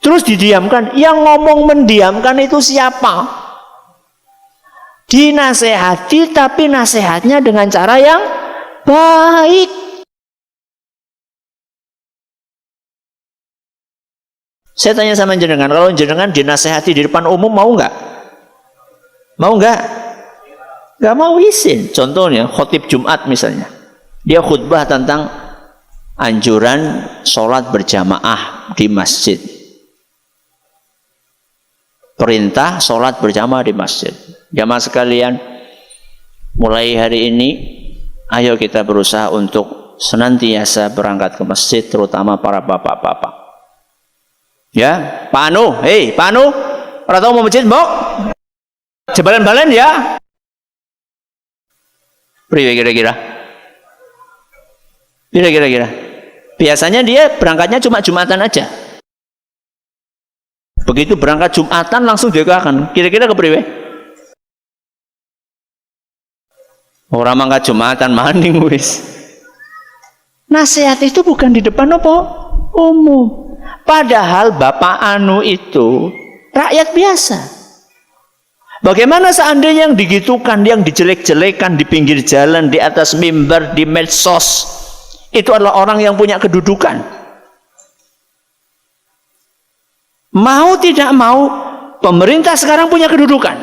Terus didiamkan. Yang ngomong mendiamkan itu siapa? Dinasehati, tapi nasihatnya dengan cara yang baik. Saya tanya sama jenengan, kalau jenengan dinasehati di depan umum mau nggak? Mau nggak? Nggak mau izin. Contohnya khotib Jumat misalnya, dia khutbah tentang anjuran sholat berjamaah di masjid. Perintah sholat berjamaah di masjid. Jamaah sekalian, mulai hari ini, ayo kita berusaha untuk senantiasa berangkat ke masjid, terutama para bapak-bapak. Ya, Pak Anu, Pak Anu, orang tahu mau masjid, mbok? Jebalen-balen ya. Priwe kira-kira? Kira-kira. Biasanya dia berangkatnya cuma Jumatan aja. Begitu berangkat Jumatan langsung diarahkan. Kira-kira ke priwe? Orang mangkat Jumatan maning wis. Nasihat itu bukan di depan apa? Umum. Padahal Bapak Anu itu rakyat biasa. Bagaimana seandainya yang digitukan, yang dijelek-jelekan di pinggir jalan, di atas mimbar, di medsos, itu adalah orang yang punya kedudukan. Mau tidak mau, pemerintah sekarang punya kedudukan.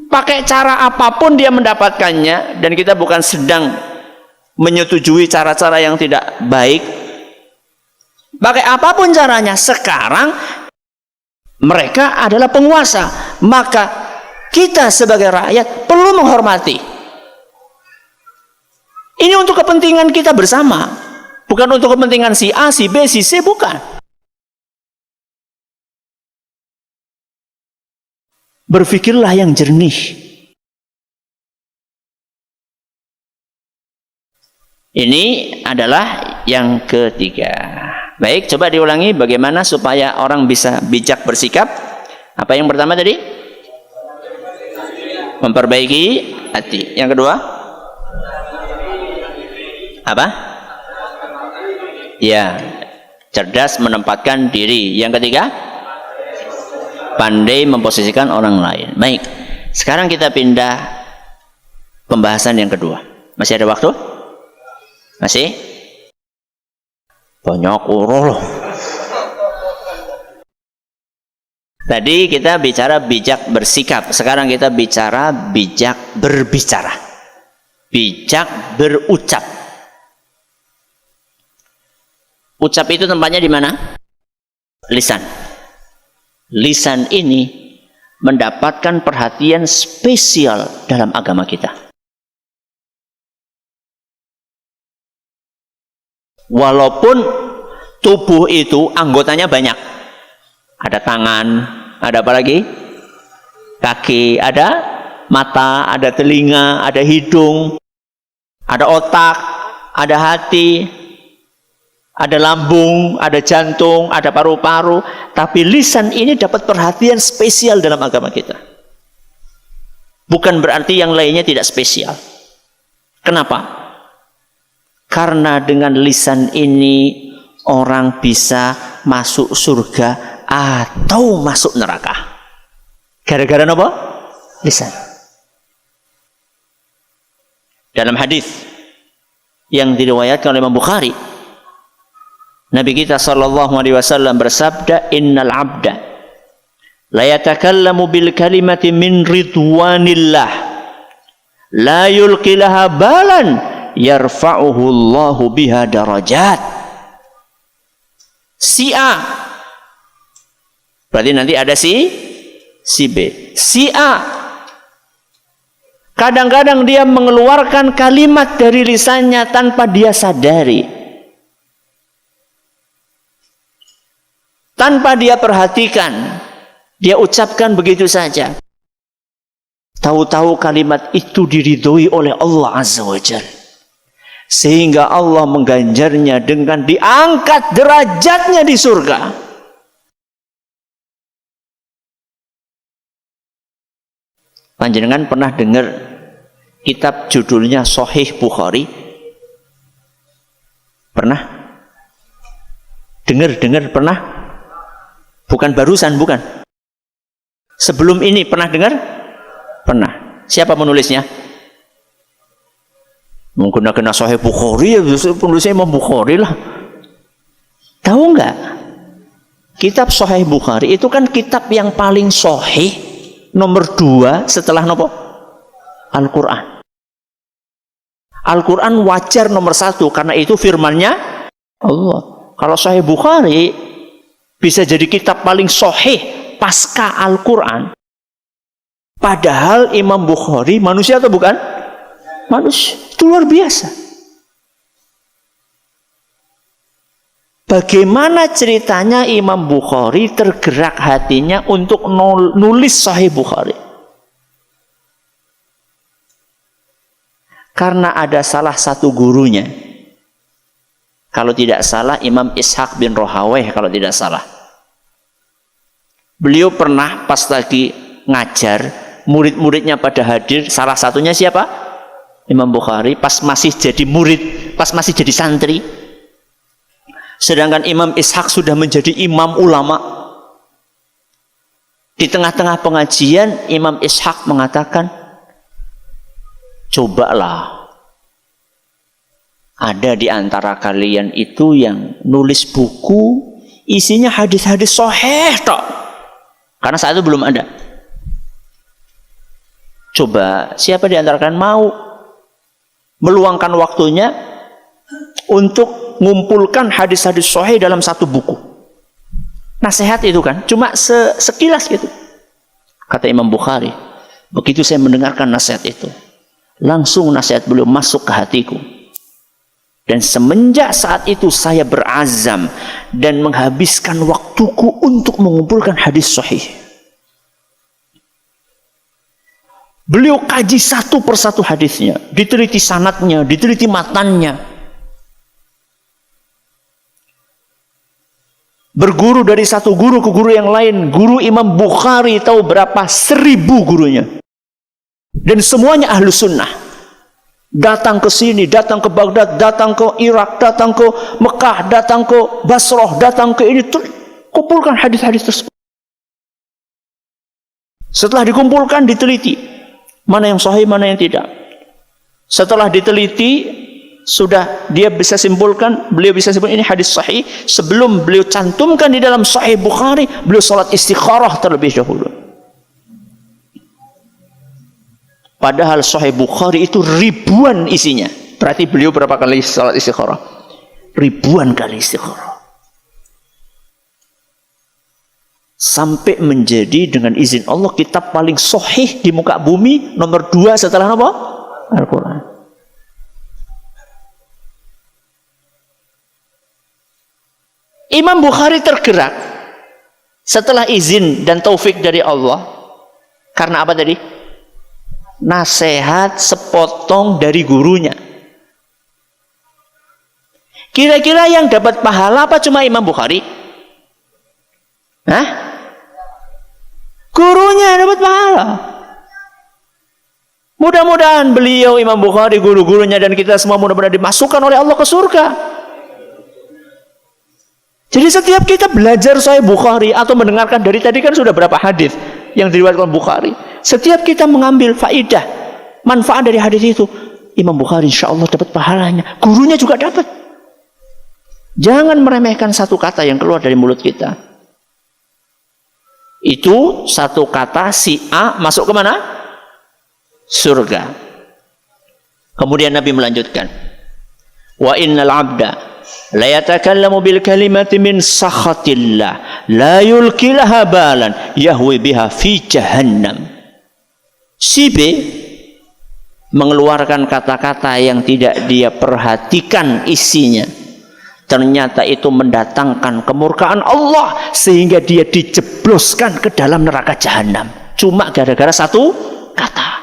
Pakai cara apapun dia mendapatkannya, dan kita bukan sedang menyetujui cara-cara yang tidak baik. Pakai apapun caranya, sekarang mereka adalah penguasa, maka kita sebagai rakyat perlu menghormati. Ini untuk kepentingan kita bersama, bukan untuk kepentingan si A, si B, si C, bukan. Berpikirlah yang jernih. Ini adalah yang ketiga. Baik, coba diulangi bagaimana supaya orang bisa bijak bersikap. Apa yang pertama tadi? Memperbaiki hati. Yang kedua? Apa? Ya, cerdas menempatkan diri. Yang ketiga? Pandai memposisikan orang lain. Baik, sekarang kita pindah pembahasan yang kedua. Masih ada waktu? Masih? Banyak uruh. Tadi kita bicara bijak bersikap, sekarang kita bicara bijak berbicara, bijak berucap. Ucap itu tempatnya di mana? Lisan. Lisan ini mendapatkan perhatian spesial dalam agama kita. Walaupun tubuh itu anggotanya banyak, ada tangan, ada apa lagi? Kaki, ada mata, ada telinga, ada hidung, ada otak, ada hati, ada lambung, ada jantung, ada paru-paru. Tapi lisan ini dapat perhatian spesial dalam agama kita. Bukan berarti yang lainnya tidak spesial. Kenapa? Karena dengan lisan ini orang bisa masuk surga atau masuk neraka. Gara-gara apa? Lisan. Dalam hadis yang diriwayatkan oleh Imam Bukhari, Nabi kita sallallahu alaihi wasallam bersabda, "Innal 'abda la yatakallamu bil kalimati min ridwanillah la yulqi laha balan yarfa'uhu Allahu biha darajat." Si A, berarti nanti ada si B. Si A kadang-kadang dia mengeluarkan kalimat dari lisannya tanpa dia sadari. tanpa dia perhatikan, dia ucapkan begitu saja. Tahu-tahu kalimat itu diridhoi oleh Allah Azza wa Jalla, sehingga Allah mengganjarnya dengan diangkat derajatnya di surga. Panjenengan pernah dengar kitab judulnya Sahih Bukhari? Pernah? Dengar pernah? Bukan barusan, bukan. Sebelum ini pernah dengar? Pernah. Siapa menulisnya? Menggunakan Sahih Bukhari, ya penulisnya Imam Bukhari lah. Tahu nggak? Kitab Sahih Bukhari itu kan kitab yang paling sahih, nomor 2 setelah nopo? Al-Quran. Al-Quran wajar nomor 1 karena itu firmannya Allah. Kalau Sahih Bukhari bisa jadi kitab paling sahih pasca Al-Quran. Padahal Imam Bukhari manusia atau bukan? Manusia. Itu luar biasa. Bagaimana ceritanya Imam Bukhari tergerak hatinya untuk nulis Sahih Bukhari? Karena ada salah satu gurunya. Kalau tidak salah Imam Ishaq bin Rahawayh, kalau tidak salah. Beliau pernah pas lagi ngajar, murid-muridnya pada hadir, salah satunya siapa? Imam Bukhari, pas masih jadi murid, pas masih jadi santri. Sedangkan Imam Ishaq sudah menjadi imam ulama. Di tengah-tengah pengajian, Imam Ishaq mengatakan, cobalah ada di antara kalian itu yang nulis buku isinya hadis-hadis sahih tok. Karena saat itu belum ada. Coba siapa di antara kalian mau meluangkan waktunya untuk mengumpulkan hadis-hadis sahih dalam satu buku. Nasihat itu kan cuma sekilas gitu. Kata Imam Bukhari, begitu saya mendengarkan nasihat itu, langsung nasihat beliau masuk ke hatiku. Dan semenjak saat itu saya berazam dan menghabiskan waktuku untuk mengumpulkan hadis sahih. Beliau kaji satu persatu hadisnya, diteliti sanadnya, diteliti matannya. Berguru dari satu guru ke guru yang lain. Guru Imam Bukhari tahu berapa? 1000 gurunya. Dan semuanya ahlu sunnah. Datang ke sini, datang ke Baghdad, datang ke Irak, datang ke Mekah, datang ke Basrah, datang ke ini, kumpulkan hadis-hadis tersebut. Setelah dikumpulkan, diteliti mana yang sahih, mana yang tidak. Setelah diteliti, sudah dia bisa simpulkan, beliau bisa simpulkan ini hadis sahih. Sebelum beliau cantumkan di dalam Sahih Bukhari, beliau salat istikharah terlebih dahulu. Padahal Sahih Bukhari itu ribuan isinya. Berarti beliau berapa kali salat istikharah? Ribuan kali istikharah. Sampai menjadi dengan izin Allah kitab paling sahih di muka bumi, nomor 2 setelah apa? Al-Quran. Imam Bukhari tergerak setelah izin dan taufik dari Allah. Karena apa tadi? Nasihat sepotong dari gurunya. Kira-kira yang dapat pahala apa cuma Imam Bukhari? Hah? Gurunya dapat pahala. Mudah-mudahan beliau Imam Bukhari, guru-gurunya dan kita semua mudah-mudahan dimasukkan oleh Allah ke surga. Jadi setiap kita belajar Sahih Bukhari atau mendengarkan dari tadi kan sudah berapa hadis yang diriwayatkan Bukhari. Setiap kita mengambil faidah, manfaat dari hadis itu, Imam Bukhari insya Allah dapat pahalanya. Gurunya juga dapat. Jangan meremehkan satu kata yang keluar dari mulut kita. Itu satu kata si A masuk ke mana? Surga. Kemudian Nabi melanjutkan, wa innal abda la yatakallamu bil kalimati min sakhatillah la yulkilaha balan yahwi biha fi jahannam. Si B mengeluarkan kata-kata yang tidak dia perhatikan isinya, ternyata itu mendatangkan kemurkaan Allah sehingga dia dijebloskan ke dalam neraka jahanam cuma gara-gara satu kata.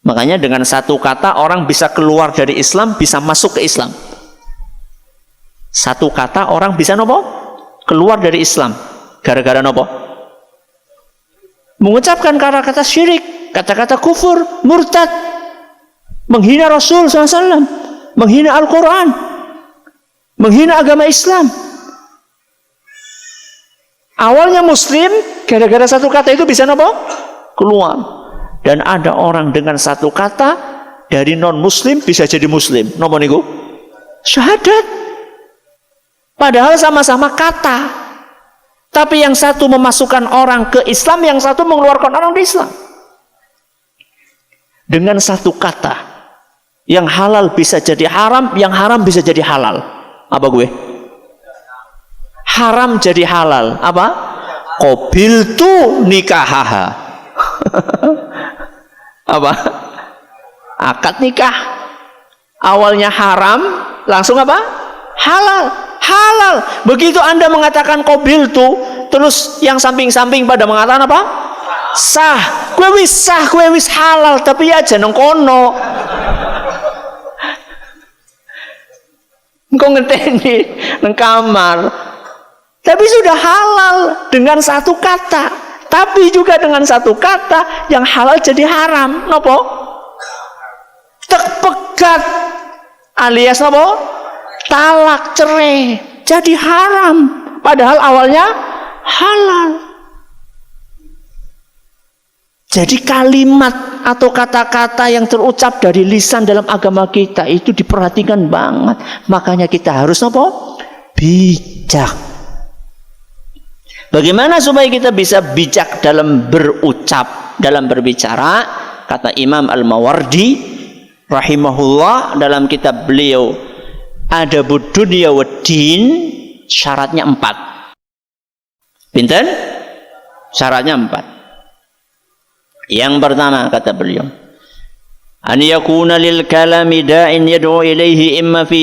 Makanya dengan satu kata orang bisa keluar dari Islam, bisa masuk ke Islam. Satu kata orang bisa nopo? Keluar dari Islam. Gara-gara nopo? Mengucapkan kata-kata syirik, kata-kata kufur, murtad, menghina Rasul SAW, menghina Al-Quran, menghina agama Islam. Awalnya Muslim, gara-gara satu kata itu bisa nopo? Keluar. Dan ada orang dengan satu kata dari non-Muslim bisa jadi Muslim. Nopo niku? Syahadat. Padahal sama-sama kata. Tapi yang satu memasukkan orang ke Islam, yang satu mengeluarkan orang dari Islam. Dengan satu kata, yang halal bisa jadi haram, yang haram bisa jadi halal. Apa gue? Haram jadi halal. Apa? Qabiltu nikahaha. Apa? Akad nikah. Awalnya haram, langsung apa? Halal. Halal. Begitu Anda mengatakan qabiltu, terus yang samping-samping pada mengatakan apa? Sah. Kue wis sah, kue wis halal, tapi ya aja nang kono. Engko ngeteni nang kamar. Tapi sudah halal dengan satu kata. Tapi juga dengan satu kata yang halal jadi haram. Nopo? Terpegat alias nopo? Talak, cerai jadi haram. Padahal awalnya halal. Jadi kalimat atau kata-kata yang terucap dari lisan dalam agama kita itu diperhatikan banget. Makanya kita harus nopo? Bijak. Bagaimana supaya kita bisa bijak dalam berucap, dalam berbicara? Kata Imam Al-Mawardi rahimahullah dalam kitab beliau Adabud Dunya Waddin, syaratnya 4. Pinten? Syaratnya 4. Yang pertama kata beliau, an yakuna lil kalami da'in yad'u ilaihi imma fi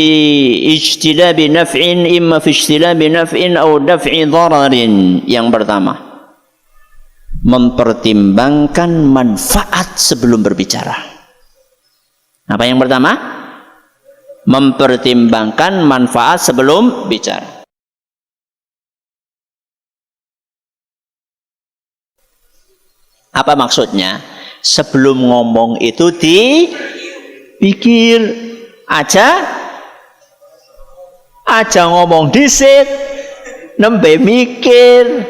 ijtilabi naf'in imma fi ijtilabi naf'in atau daf'i dhararin. Yang pertama, mempertimbangkan manfaat sebelum berbicara. Apa yang pertama? Mempertimbangkan manfaat sebelum bicara. Apa maksudnya? Sebelum ngomong itu dipikir aja ngomong dhisik nembe mikir.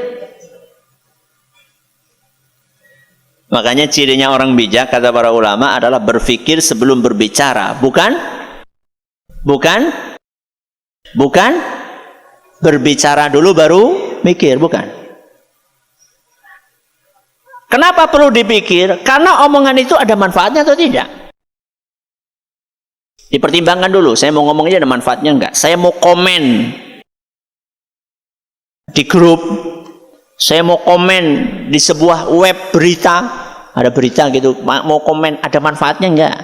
Makanya cirinya orang bijak kata para ulama adalah berpikir sebelum berbicara, bukan berbicara dulu baru mikir, bukan. Kenapa perlu dipikir? Karena omongan itu ada manfaatnya atau tidak. Dipertimbangkan dulu, saya mau ngomongnya ada manfaatnya enggak? Saya mau komen di grup, saya mau komen di sebuah web berita, ada berita gitu, mau komen ada manfaatnya enggak?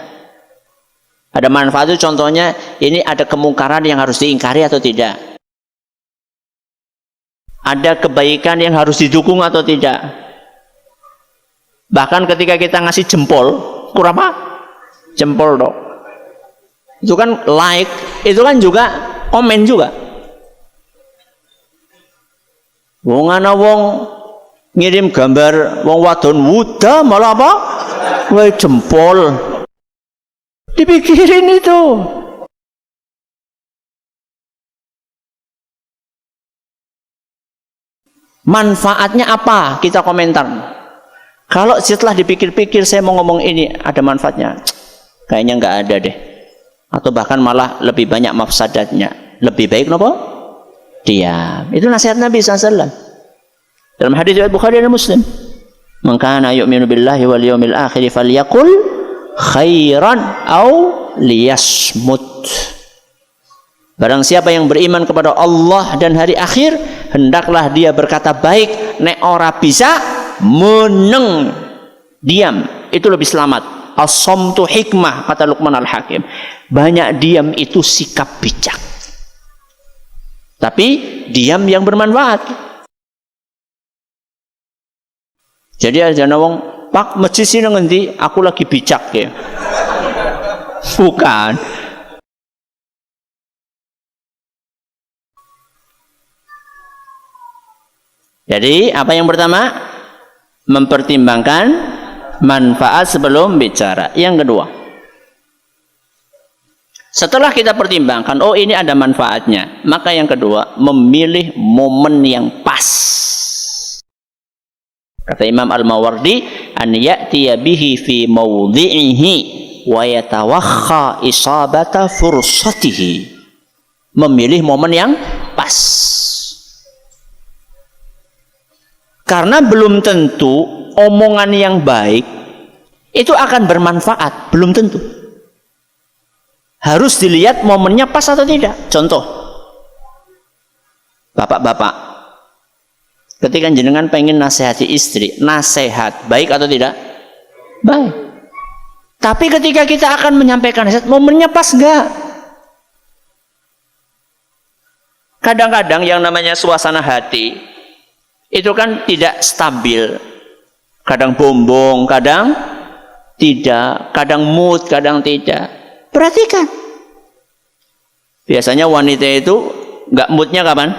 Ada manfaat itu contohnya, ini ada kemungkaran yang harus diingkari atau tidak? Ada kebaikan yang harus didukung atau tidak? Bahkan ketika kita ngasih jempol, kurang apa? Jempol dong. Itu kan like, itu kan juga komen juga. Wong ana wong ngirim gambar wong wadon wuda malah apa? Wae jempol. Dipikirin itu. Manfaatnya apa? Kita komentar. Kalau setelah dipikir-pikir saya mau ngomong ini ada manfaatnya, kayaknya nggak ada deh. Atau bahkan malah lebih banyak mafsadatnya. Lebih baik nopo? Diam. Itu nasihat Nabi SAW. Dalam hadis riwayat Bukhari dan Muslim. Man kana yu'minu billahi wal yawmil akhir falyaqul khairan au liyasmut. Barang siapa yang beriman kepada Allah dan hari akhir, hendaklah dia berkata baik, nek ora bisa meneng, diam, itu lebih selamat. As-samtu hikmah, kata Luqman Al-Hakim. Banyak diam itu sikap bijak. Tapi diam yang bermanfaat. Jadi ada wong, "Pak, masjid sini ngendi? Aku lagi bijak ya." Bukan. Jadi apa yang pertama? Mempertimbangkan manfaat sebelum bicara. Yang kedua, setelah kita pertimbangkan, oh ini ada manfaatnya, maka yang kedua, memilih momen yang pas. Kata Imam Al-Mawardi, an ya'tiya bihi fi mawdhi'ihi wa yatawakha isabata fursatihi. Memilih momen yang pas. Karena belum tentu omongan yang baik itu akan bermanfaat, belum tentu. Harus dilihat momennya pas atau tidak. Contoh, bapak-bapak, ketika jenengan pengen nasihati istri, nasihat baik atau tidak? Baik. Tapi ketika kita akan menyampaikan nasihat, momennya pas enggak? Kadang-kadang yang namanya suasana hati itu kan tidak stabil. Kadang bombong, kadang tidak, kadang mood, kadang tidak. Perhatikan. Biasanya wanita itu nggak moodnya kapan?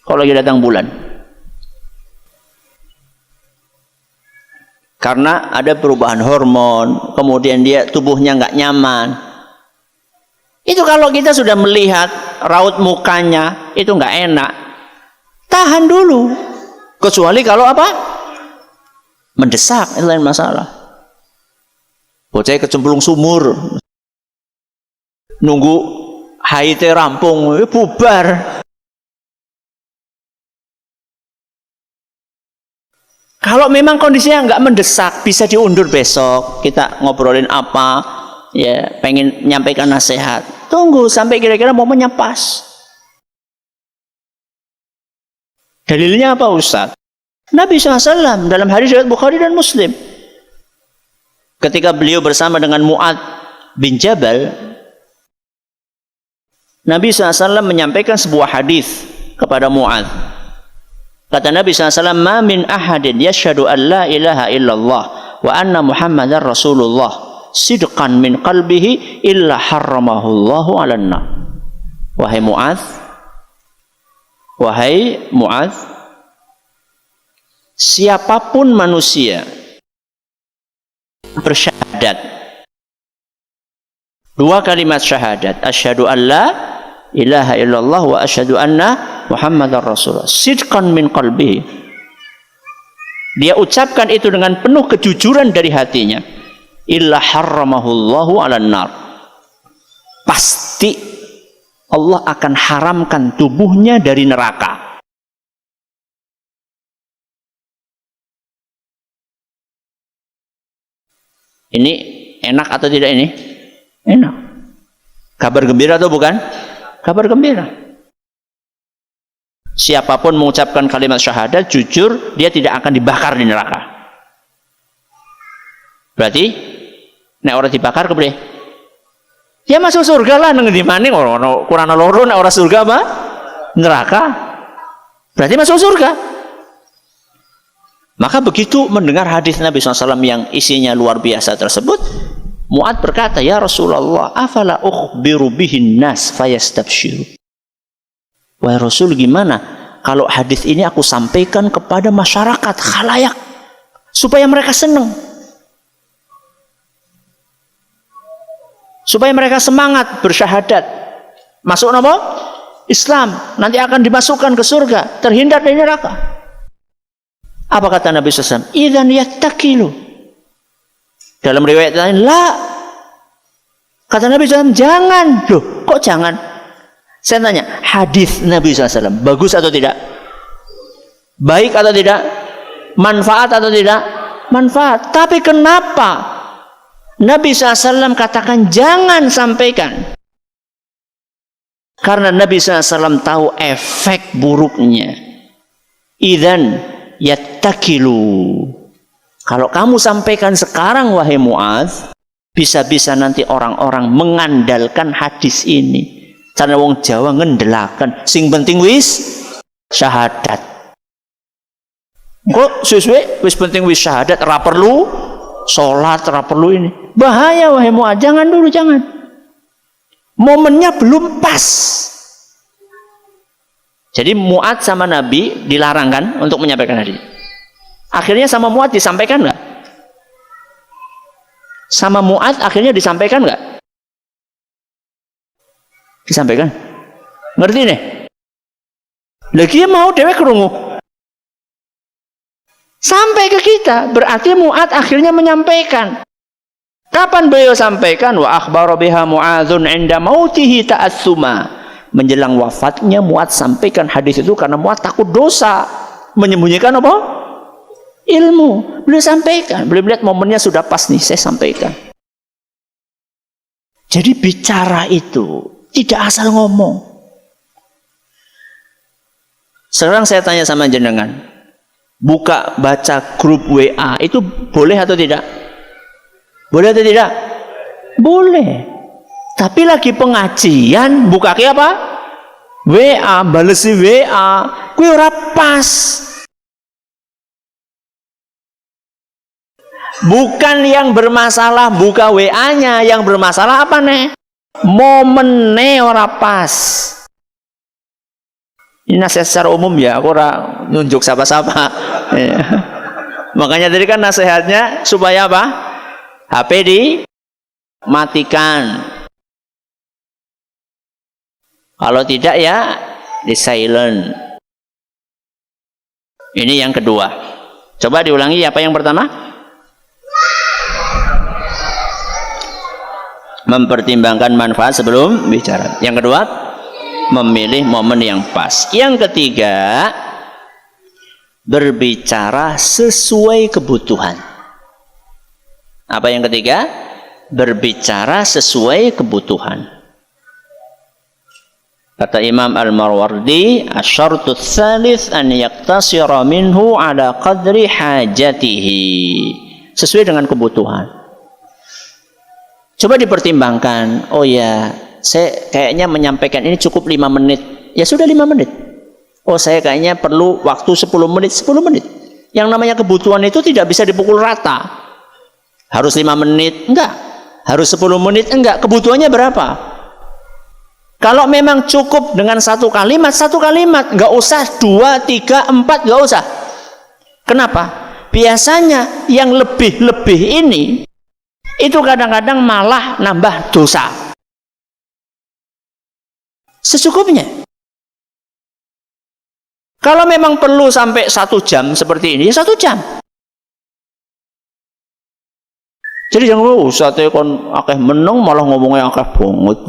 Kalau lagi datang bulan. Karena ada perubahan hormon, kemudian dia tubuhnya nggak nyaman. Itu kalau kita sudah melihat raut mukanya itu nggak enak, tahan dulu. Kecuali kalau apa? Mendesak, itu lain masalah. Bocah kecemplung sumur, nunggu haite rampung, bubar. Kalau memang kondisinya nggak mendesak, bisa diundur besok. Kita ngobrolin apa, ya pengen nyampaikan nasihat. Tunggu sampai kira-kira momennya pas. Dalilnya apa Ustaz? Nabi SAW dalam hadis riwayat Bukhari dan Muslim, ketika beliau bersama dengan Mu'adz bin Jabal, Nabi SAW menyampaikan sebuah hadis kepada Mu'adz. Kata Nabi SAW, "Ma min ahadin yashhadu an la ilaha illallah wa anna Muhammadar Rasulullah sidqan min qalbihi illa harramahullahu 'alan nar." Wahai Mu'adz, siapapun manusia bersyahadat dua kalimat syahadat, asyhadu an la ilaha illallah wa asyhadu anna Muhammadar Rasulullah, sidqan min qalbihi, dia ucapkan itu dengan penuh kejujuran dari hatinya, illa harramahullahu 'alan nar, pasti Allah akan haramkan tubuhnya dari neraka. Ini enak atau tidak ini? Enak. Kabar gembira atau bukan? Kabar gembira. Siapapun mengucapkan kalimat syahadat jujur, dia tidak akan dibakar di neraka. Berarti nek orang dibakar kepriye? Ya masuk surga lah, nang di maning ora kurang loro nek ora surga apa? Neraka. Berarti masuk surga. Maka begitu mendengar hadis Nabi SAW yang isinya luar biasa tersebut, Mu'adz berkata, "Ya Rasulullah, afala ukhbiru bihin nas fayastabshiru." Wahai Rasul, gimana kalau hadis ini aku sampaikan kepada masyarakat khalayak supaya mereka senang, supaya mereka semangat bersyahadat, masuk nama Islam, nanti akan dimasukkan ke surga, terhindar dari neraka. Apa kata Nabi SAW? Idzan yattakilu. Dalam riwayat lain, la. Kata Nabi SAW, jangan. Loh, kok jangan? Saya tanya, hadis Nabi SAW bagus atau tidak? Baik atau tidak? Manfaat atau tidak? Manfaat. Tapi kenapa Nabi SAW katakan jangan sampaikan? Karena Nabi SAW tahu efek buruknya. Idzan yattakilu. Kalau kamu sampaikan sekarang wahai Mu'adz, bisa-bisa nanti orang-orang mengandalkan hadis ini. Karena wong Jawa ngendelakan, sing penting wis syahadat. Kok sesuai wis penting wis syahadat, ora perlu sholat, ora perlu ini. Bahaya wahai Mu'adz, jangan dulu, jangan. Momennya belum pas. Jadi Mu'adz sama Nabi dilarang kan untuk menyampaikan hadis. Akhirnya sama Mu'adz disampaikan nggak? Sama Mu'adz akhirnya disampaikan nggak? Disampaikan. Ngerti nih? Lagi mau dewek kerungu. Sampai ke kita, berarti Mu'adz akhirnya menyampaikan. Kapan beliau sampaikan? Wa akhbara biha Mu'adzun 'inda mautihi ta'assuma. Menjelang wafatnya Mu'adz sampaikan hadis itu karena Mu'adz takut dosa, menyembunyikan apa? Ilmu. Beliau sampaikan, beliau lihat momennya sudah pas nih, saya sampaikan. Jadi bicara itu tidak asal ngomong. Sekarang saya tanya sama jenengan, buka baca grup WA itu boleh atau tidak? Boleh atau tidak? Boleh. Tapi lagi pengajian, buka ke apa? WA, balesi WA, kuwi ora pas. Bukan yang bermasalah buka WA-nya, yang bermasalah apa nih? Momennya ora pas. Ini nasihat secara umum ya, aku ora nunjuk siapa-siapa. Makanya tadi kan nasihatnya supaya apa? HP dimatikan. Kalau tidak ya di silent. Ini yang kedua. Coba diulangi apa yang pertama? Mempertimbangkan manfaat sebelum bicara. Yang kedua, memilih momen yang pas. Yang ketiga, berbicara sesuai kebutuhan. Apa yang ketiga? Berbicara sesuai kebutuhan. Kata Imam Al-Marwardi, asy-syartu tsalits an yaktasira minhu ala qadri hajatihi. Sesuai dengan kebutuhan. Coba dipertimbangkan. Oh ya, saya kayaknya menyampaikan ini cukup 5 menit. Ya sudah 5 menit. Oh, saya kayaknya perlu waktu 10 menit, 10 menit. Yang namanya kebutuhan itu tidak bisa dipukul rata. Harus 5 menit? Enggak. Harus 10 menit? Enggak. Kebutuhannya berapa? Kalau memang cukup dengan satu kalimat, nggak usah 2, 3, 4, nggak usah. Kenapa? Biasanya yang lebih-lebih ini itu kadang-kadang malah nambah dosa. Secukupnya. Kalau memang perlu sampai 1 jam seperti ini, ya 1 jam. Jadi jangan usah kon akeh meneng malah ngomongnya akeh banget.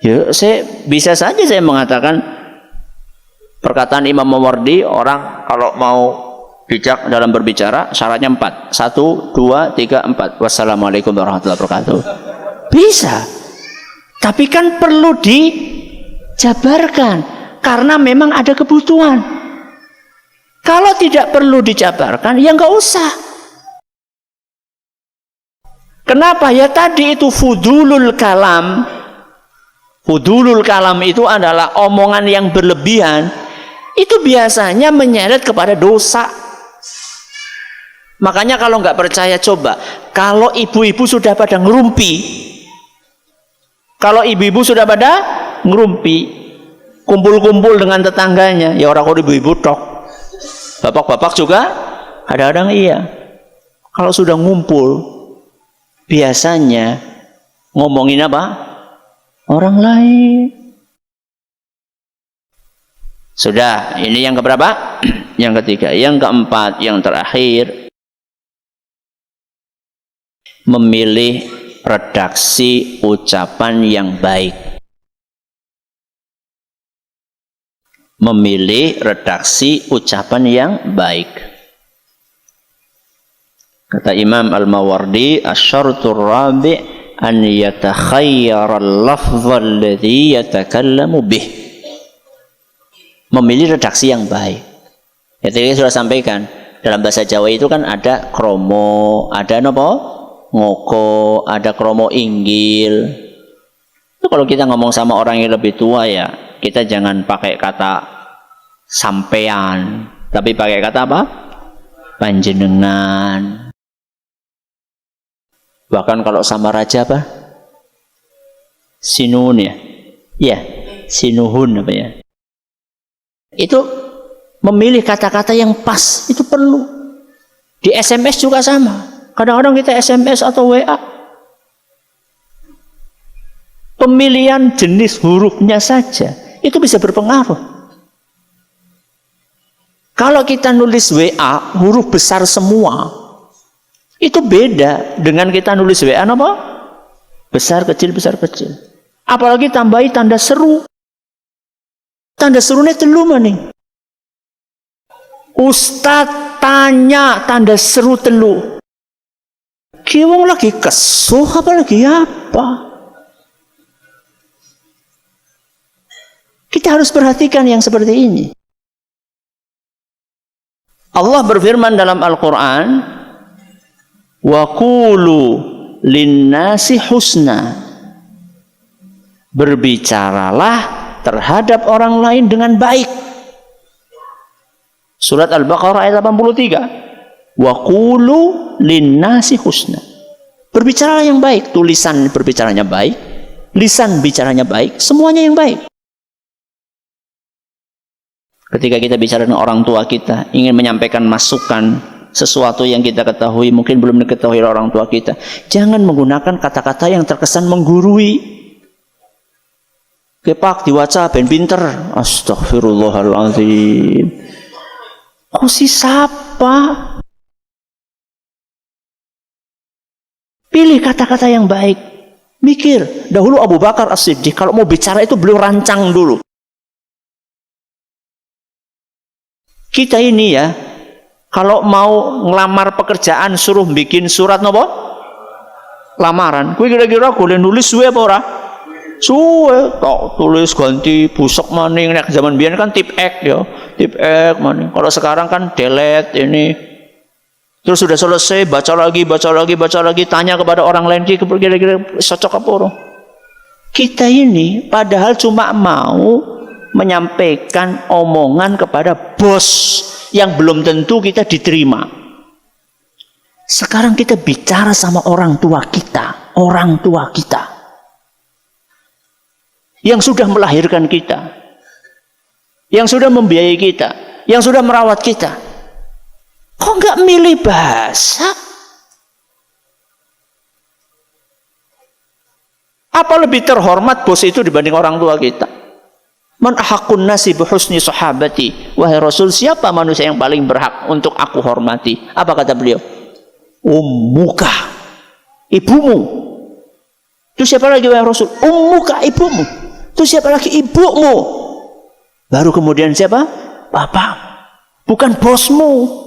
Ya, bisa saja saya mengatakan perkataan Imam Mawardi, orang kalau mau bijak dalam berbicara syaratnya 4. 1, 2, 3, 4. Wassalamualaikum warahmatullahi wabarakatuh. Bisa. Tapi kan perlu dijabarkan karena memang ada kebutuhan. Kalau tidak perlu dijabarkan, ya nggak usah. Kenapa? Ya tadi itu fudulul kalam. Fudulul kalam itu adalah omongan yang berlebihan. Itu biasanya menyeret kepada dosa. Makanya kalau nggak percaya coba, kalau ibu-ibu sudah pada ngerumpi, kumpul-kumpul dengan tetangganya, ya orang kok ibu-ibu tok, bapak-bapak juga kadang-kadang iya. Kalau sudah ngumpul, biasanya ngomongin apa? Orang lain. Sudah, ini yang keberapa? Yang ketiga. Yang keempat, yang terakhir, memilih redaksi ucapan yang baik. Memilih redaksi ucapan yang baik. Kata Imam Al-Mawardi, asy-syartur rabi' an yatakhayyara al-lafdha alladhi yatakallamu bih. Memilih redaksi yang baik. Ya tadi sudah sampaikan, Dalam bahasa Jawa itu kan ada kromo, ada apa? Ngoko, ada kromo inggil. Itu kalau kita ngomong sama orang yang lebih tua ya, kita jangan pakai kata sampean, tapi pakai kata apa? Panjenengan. Bahkan kalau sama raja apa? Sinun ya. Ya, sinuhun apa ya? Itu memilih kata-kata yang pas itu perlu. Di SMS juga sama. Kadang-kadang kita SMS atau WA, pemilihan jenis hurufnya saja itu bisa berpengaruh. Kalau kita nulis WA huruf besar semua, itu beda dengan kita nulis WA apa? Besar kecil besar kecil. Apalagi tambahi tanda seru. Tanda serunya telu maning. Ustadz tanya tanda seru telu. Kiwong lagi kesuh apa lagi apa? Kita harus perhatikan yang seperti ini. Allah berfirman dalam Al-Quran, wa qulu linnasi husna. Berbicaralah terhadap orang lain dengan baik. Surat Al-Baqarah ayat 83. Wa qulu linnasi husna. Berbicaralah yang baik, tulisan berbicaranya baik, lisan bicaranya baik, semuanya yang baik. Ketika kita bicara dengan orang tua kita, ingin menyampaikan masukan, sesuatu yang kita ketahui mungkin belum diketahui oleh orang tua kita, jangan menggunakan kata-kata yang terkesan menggurui. Kepak diwaca ben pinter, astagfirullahaladzim. Kok si siapa? Pilih kata-kata yang baik. Mikir. Dahulu Abu Bakar As-Siddiq kalau mau bicara itu beliau rancang dulu. Kita ini ya, kalau mau ngelamar pekerjaan suruh bikin surat nopo? Lamaran. Kuwi kira-kira boleh nulis suwe apa ora? Suwe, tok tulis ganti busuk maning. Nek zaman biyen kan tip X ya, tip X maning. Kalau sekarang kan delete ini. Terus sudah selesai, baca lagi, tanya kepada orang lain kira-kira cocok apa ora? Kita ini padahal cuma mau menyampaikan omongan kepada bos yang belum tentu kita diterima. Sekarang kita bicara sama orang tua kita yang sudah melahirkan kita, yang sudah membiayai kita, yang sudah merawat kita. Kok nggak milih bahasa? Apa lebih terhormat bos itu dibanding orang tua kita? Man ahakun nasi bihusni sahabati. Wahai Rasul, siapa manusia yang paling berhak untuk aku hormati? Apa kata beliau? Ummuka, ibumu. Itu siapa lagi wahai Rasul? Ummuka, ibumu. Itu siapa lagi? Ibumu. Baru kemudian siapa? Bapak. Bukan bosmu.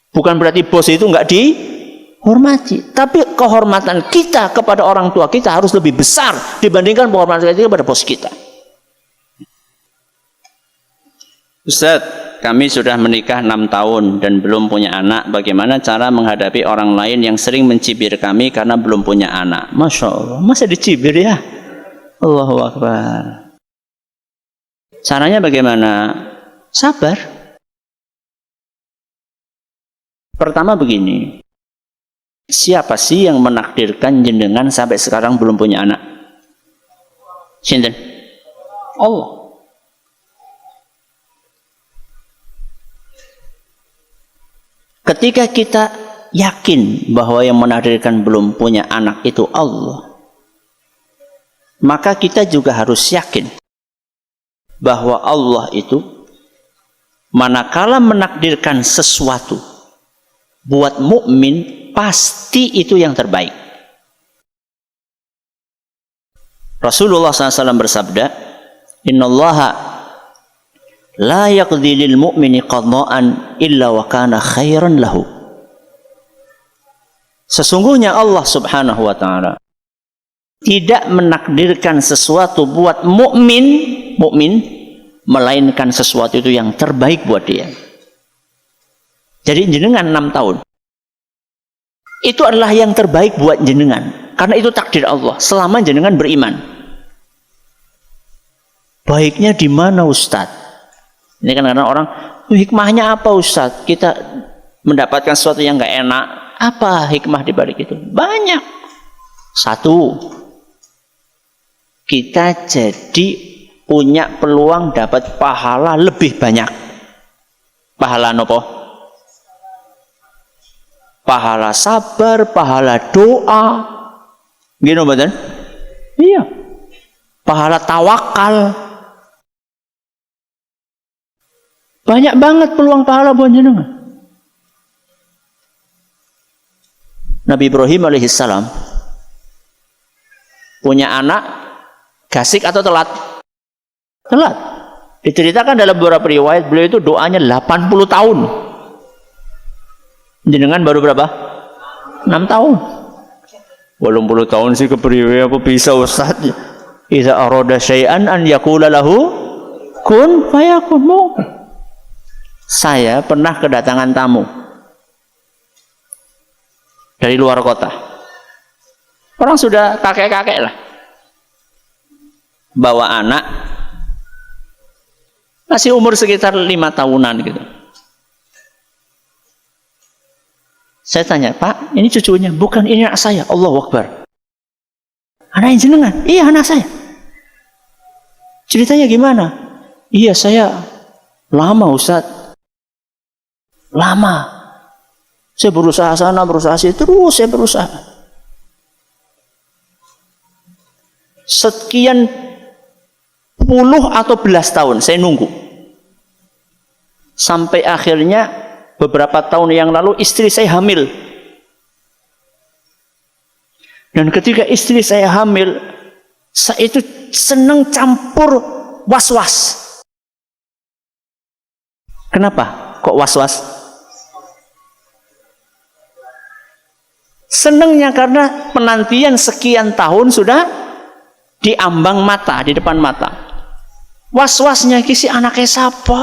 Bukan berarti bos itu nggak dihormati. Tapi kehormatan kita kepada orang tua kita harus lebih besar dibandingkan penghormatan kita kepada bos kita. Ustaz, kami sudah menikah 6 tahun dan belum punya anak. Bagaimana cara menghadapi orang lain yang sering mencibir kami karena belum punya anak? Masya Allah, masa dicibir ya? Allahu Akbar. Caranya bagaimana? Sabar. Pertama begini, siapa sih yang menakdirkan jenengan sampai sekarang belum punya anak? Sinten? Allah. Ketika kita yakin bahwa yang menakdirkan belum punya anak itu Allah, maka kita juga harus yakin bahwa Allah itu manakala menakdirkan sesuatu buat mukmin pasti itu yang terbaik. Rasulullah SAW bersabda, Innallaha la yaqdi lil mu'mini qada'an illa wa kana khairan lahu. Sesungguhnya Allah Subhanahu wa taala tidak menakdirkan sesuatu buat mukmin melainkan sesuatu itu yang terbaik buat dia. Jadi jenengan 6 tahun. Itu adalah yang terbaik buat jenengan. Karena itu takdir Allah. Selama jenengan beriman. Baiknya di mana Ustadz? Ini kan kadang orang, hikmahnya apa Ustadz? Kita mendapatkan sesuatu yang nggak enak. Apa hikmah di balik itu? Banyak. Satu, kita jadi punya peluang dapat pahala lebih banyak. Pahala nopo? Pahala sabar, pahala doa. Gini betul? Iya. Pahala tawakal. Banyak banget peluang pahala buat jenengan. Nabi Ibrahim alaihissalam punya anak gasik atau telat? Telat. Diceritakan dalam beberapa riwayat beliau itu doanya 80 tahun. Jenengan baru berapa? 6 tahun. 80 tahun sih kepriwe apa bisa Ustaz? Idza arada syai'an an yaqula lahu kun fayakun. Saya pernah kedatangan tamu dari luar kota. Orang sudah kakek-kakek lah. Bawa anak. Masih umur sekitar 5 tahunan gitu. Saya tanya, Pak, ini cucunya? Bukan, ini anak saya. Allahu Akbar. Anak jenengan? Iya, anak saya. Ceritanya gimana? Iya, saya lama Ustaz. Lama. Saya berusaha sana, berusaha sini, terus saya berusaha. Sekian puluh atau belas tahun saya nunggu. Sampai akhirnya beberapa tahun yang lalu istri saya hamil. Dan ketika istri saya hamil, saya itu senang campur was-was. Kenapa? Kok was-was? Senangnya karena penantian sekian tahun sudah diambang mata, di depan mata. Was-wasnya kisi anaknya siapa?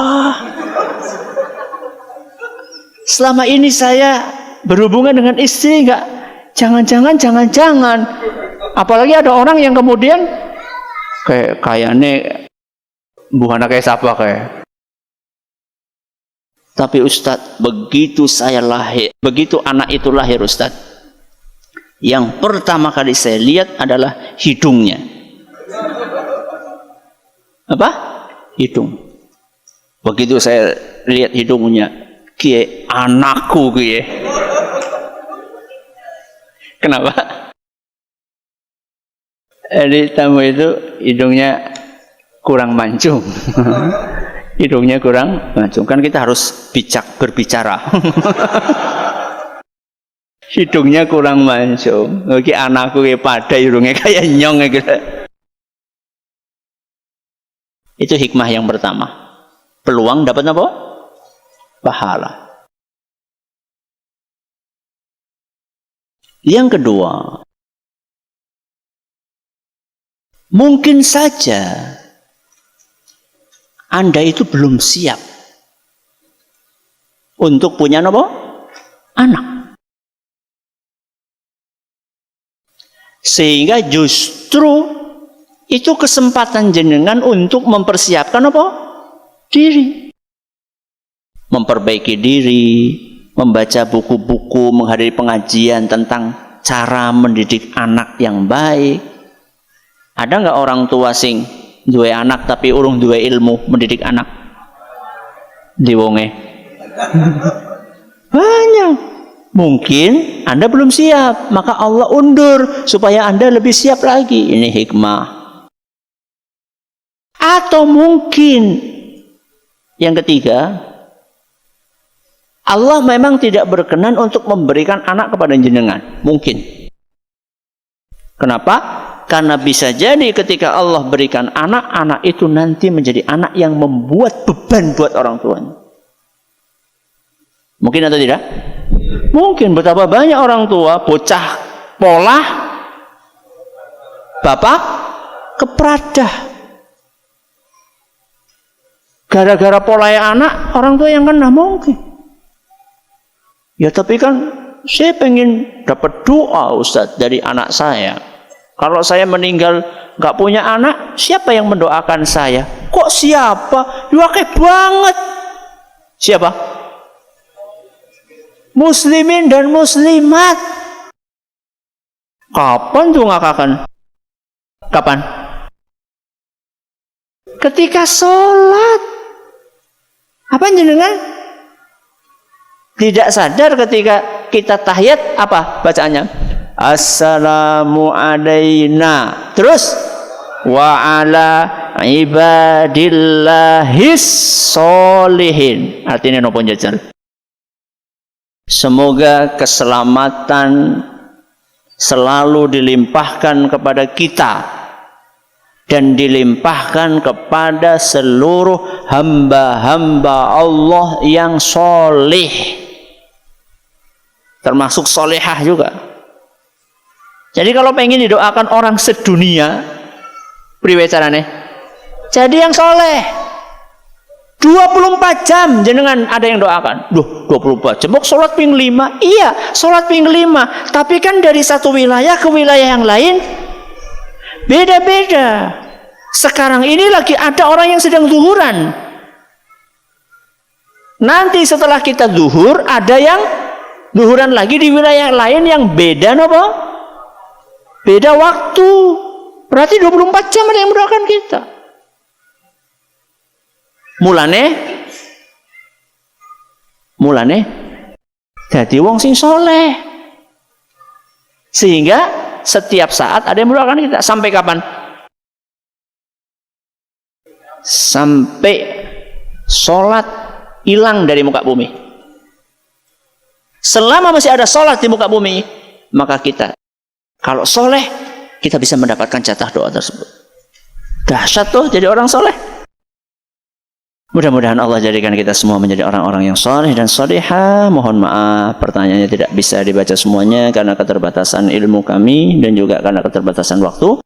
Selama ini saya berhubungan dengan istri enggak? Jangan-jangan. Apalagi ada orang yang kemudian kayaknya bukan anaknya siapa kayak. Tapi Ustadz, begitu saya lahir, begitu anak itu lahir Ustadz, yang pertama kali saya lihat adalah hidungnya. Apa? Hidung. Begitu saya lihat hidungnya, kie anakku kie. Kenapa? Jadi tamu itu hidungnya kurang mancung. Hidungnya kurang mancung. Kan kita harus bijak berbicara. Hidungnya kurang mancung. Oke, anakku kayak pada hidungnya kayak nyong gitu. Itu hikmah yang pertama. Peluang dapat apa? Pahala. Yang kedua, mungkin saja Anda itu belum siap untuk punya apa? Anak. Sehingga justru itu kesempatan jenengan untuk mempersiapkan apa? Diri. Memperbaiki diri, membaca buku-buku, menghadiri pengajian tentang cara mendidik anak yang baik. Ada nggak orang tua sing dua anak tapi urung dua ilmu mendidik anak? Diwonge. Banyak. Mungkin Anda belum siap, maka Allah undur supaya Anda lebih siap lagi. Ini hikmah. Atau mungkin yang ketiga, Allah memang tidak berkenan untuk memberikan anak kepada jenengan. Mungkin. Kenapa? Karena bisa jadi ketika Allah berikan anak, anak itu nanti menjadi anak yang membuat beban buat orang tuanya. Mungkin atau tidak? Mungkin. Betapa banyak orang tua bocah pola, bapak kepradah. Gara-gara pola anak, orang tua yang kena mungkin. Ya tapi kan saya pengen dapat doa Ustaz dari anak saya. Kalau saya meninggal nggak punya anak, siapa yang mendoakan saya? Kok siapa? Yuake banget. Siapa? Muslimin dan muslimat. Kapan tuh ngakakan? Kapan? Ketika sholat. Apa jenengan? Tidak sadar ketika kita tahiyat apa bacaannya? Assalamu alaina. Terus wa ala ibadillahis sholihin. Artinya nopo jajal. Semoga keselamatan selalu dilimpahkan kepada kita dan dilimpahkan kepada seluruh hamba-hamba Allah yang soleh, termasuk solehah juga. Jadi kalau pengen didoakan orang sedunia, priwe carane? Jadi yang soleh. 24 jam jenengan ada yang doakan. Duh, 24 jam. Mau sholat ping 5? Iya, sholat ping 5. Tapi kan dari satu wilayah ke wilayah yang lain beda-beda. Sekarang ini lagi ada orang yang sedang zuhuran. Nanti setelah kita zuhur, ada yang zuhuran lagi di wilayah lain yang beda nopo? Beda waktu. Berarti 24 jam ada yang mendoakan kita. Mulane jadi wong sing soleh, sehingga setiap saat ada yang mendoakan kita. Sampai kapan? Sampai sholat hilang dari muka bumi. Selama masih ada sholat di muka bumi, maka kita kalau soleh kita bisa mendapatkan jatah doa tersebut. Dahsyat tuh jadi orang soleh. Mudah-mudahan Allah jadikan kita semua menjadi orang-orang yang soleh dan solehah. Mohon maaf pertanyaannya tidak bisa dibaca semuanya karena keterbatasan ilmu kami dan juga karena keterbatasan waktu.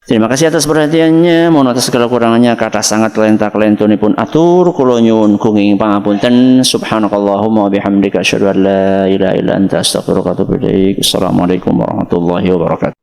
Terima kasih atas perhatiannya. Mohon atas segala kurangannya kata sangat lentak-lentunipun atur kula nyuwun gunging pangapunten. Subhanakallahumma wa bihamdika asyhadu an la ilaha illa anta astaghfiruka wa atubu ilaik. Assalamualaikum warahmatullahi wabarakatuh.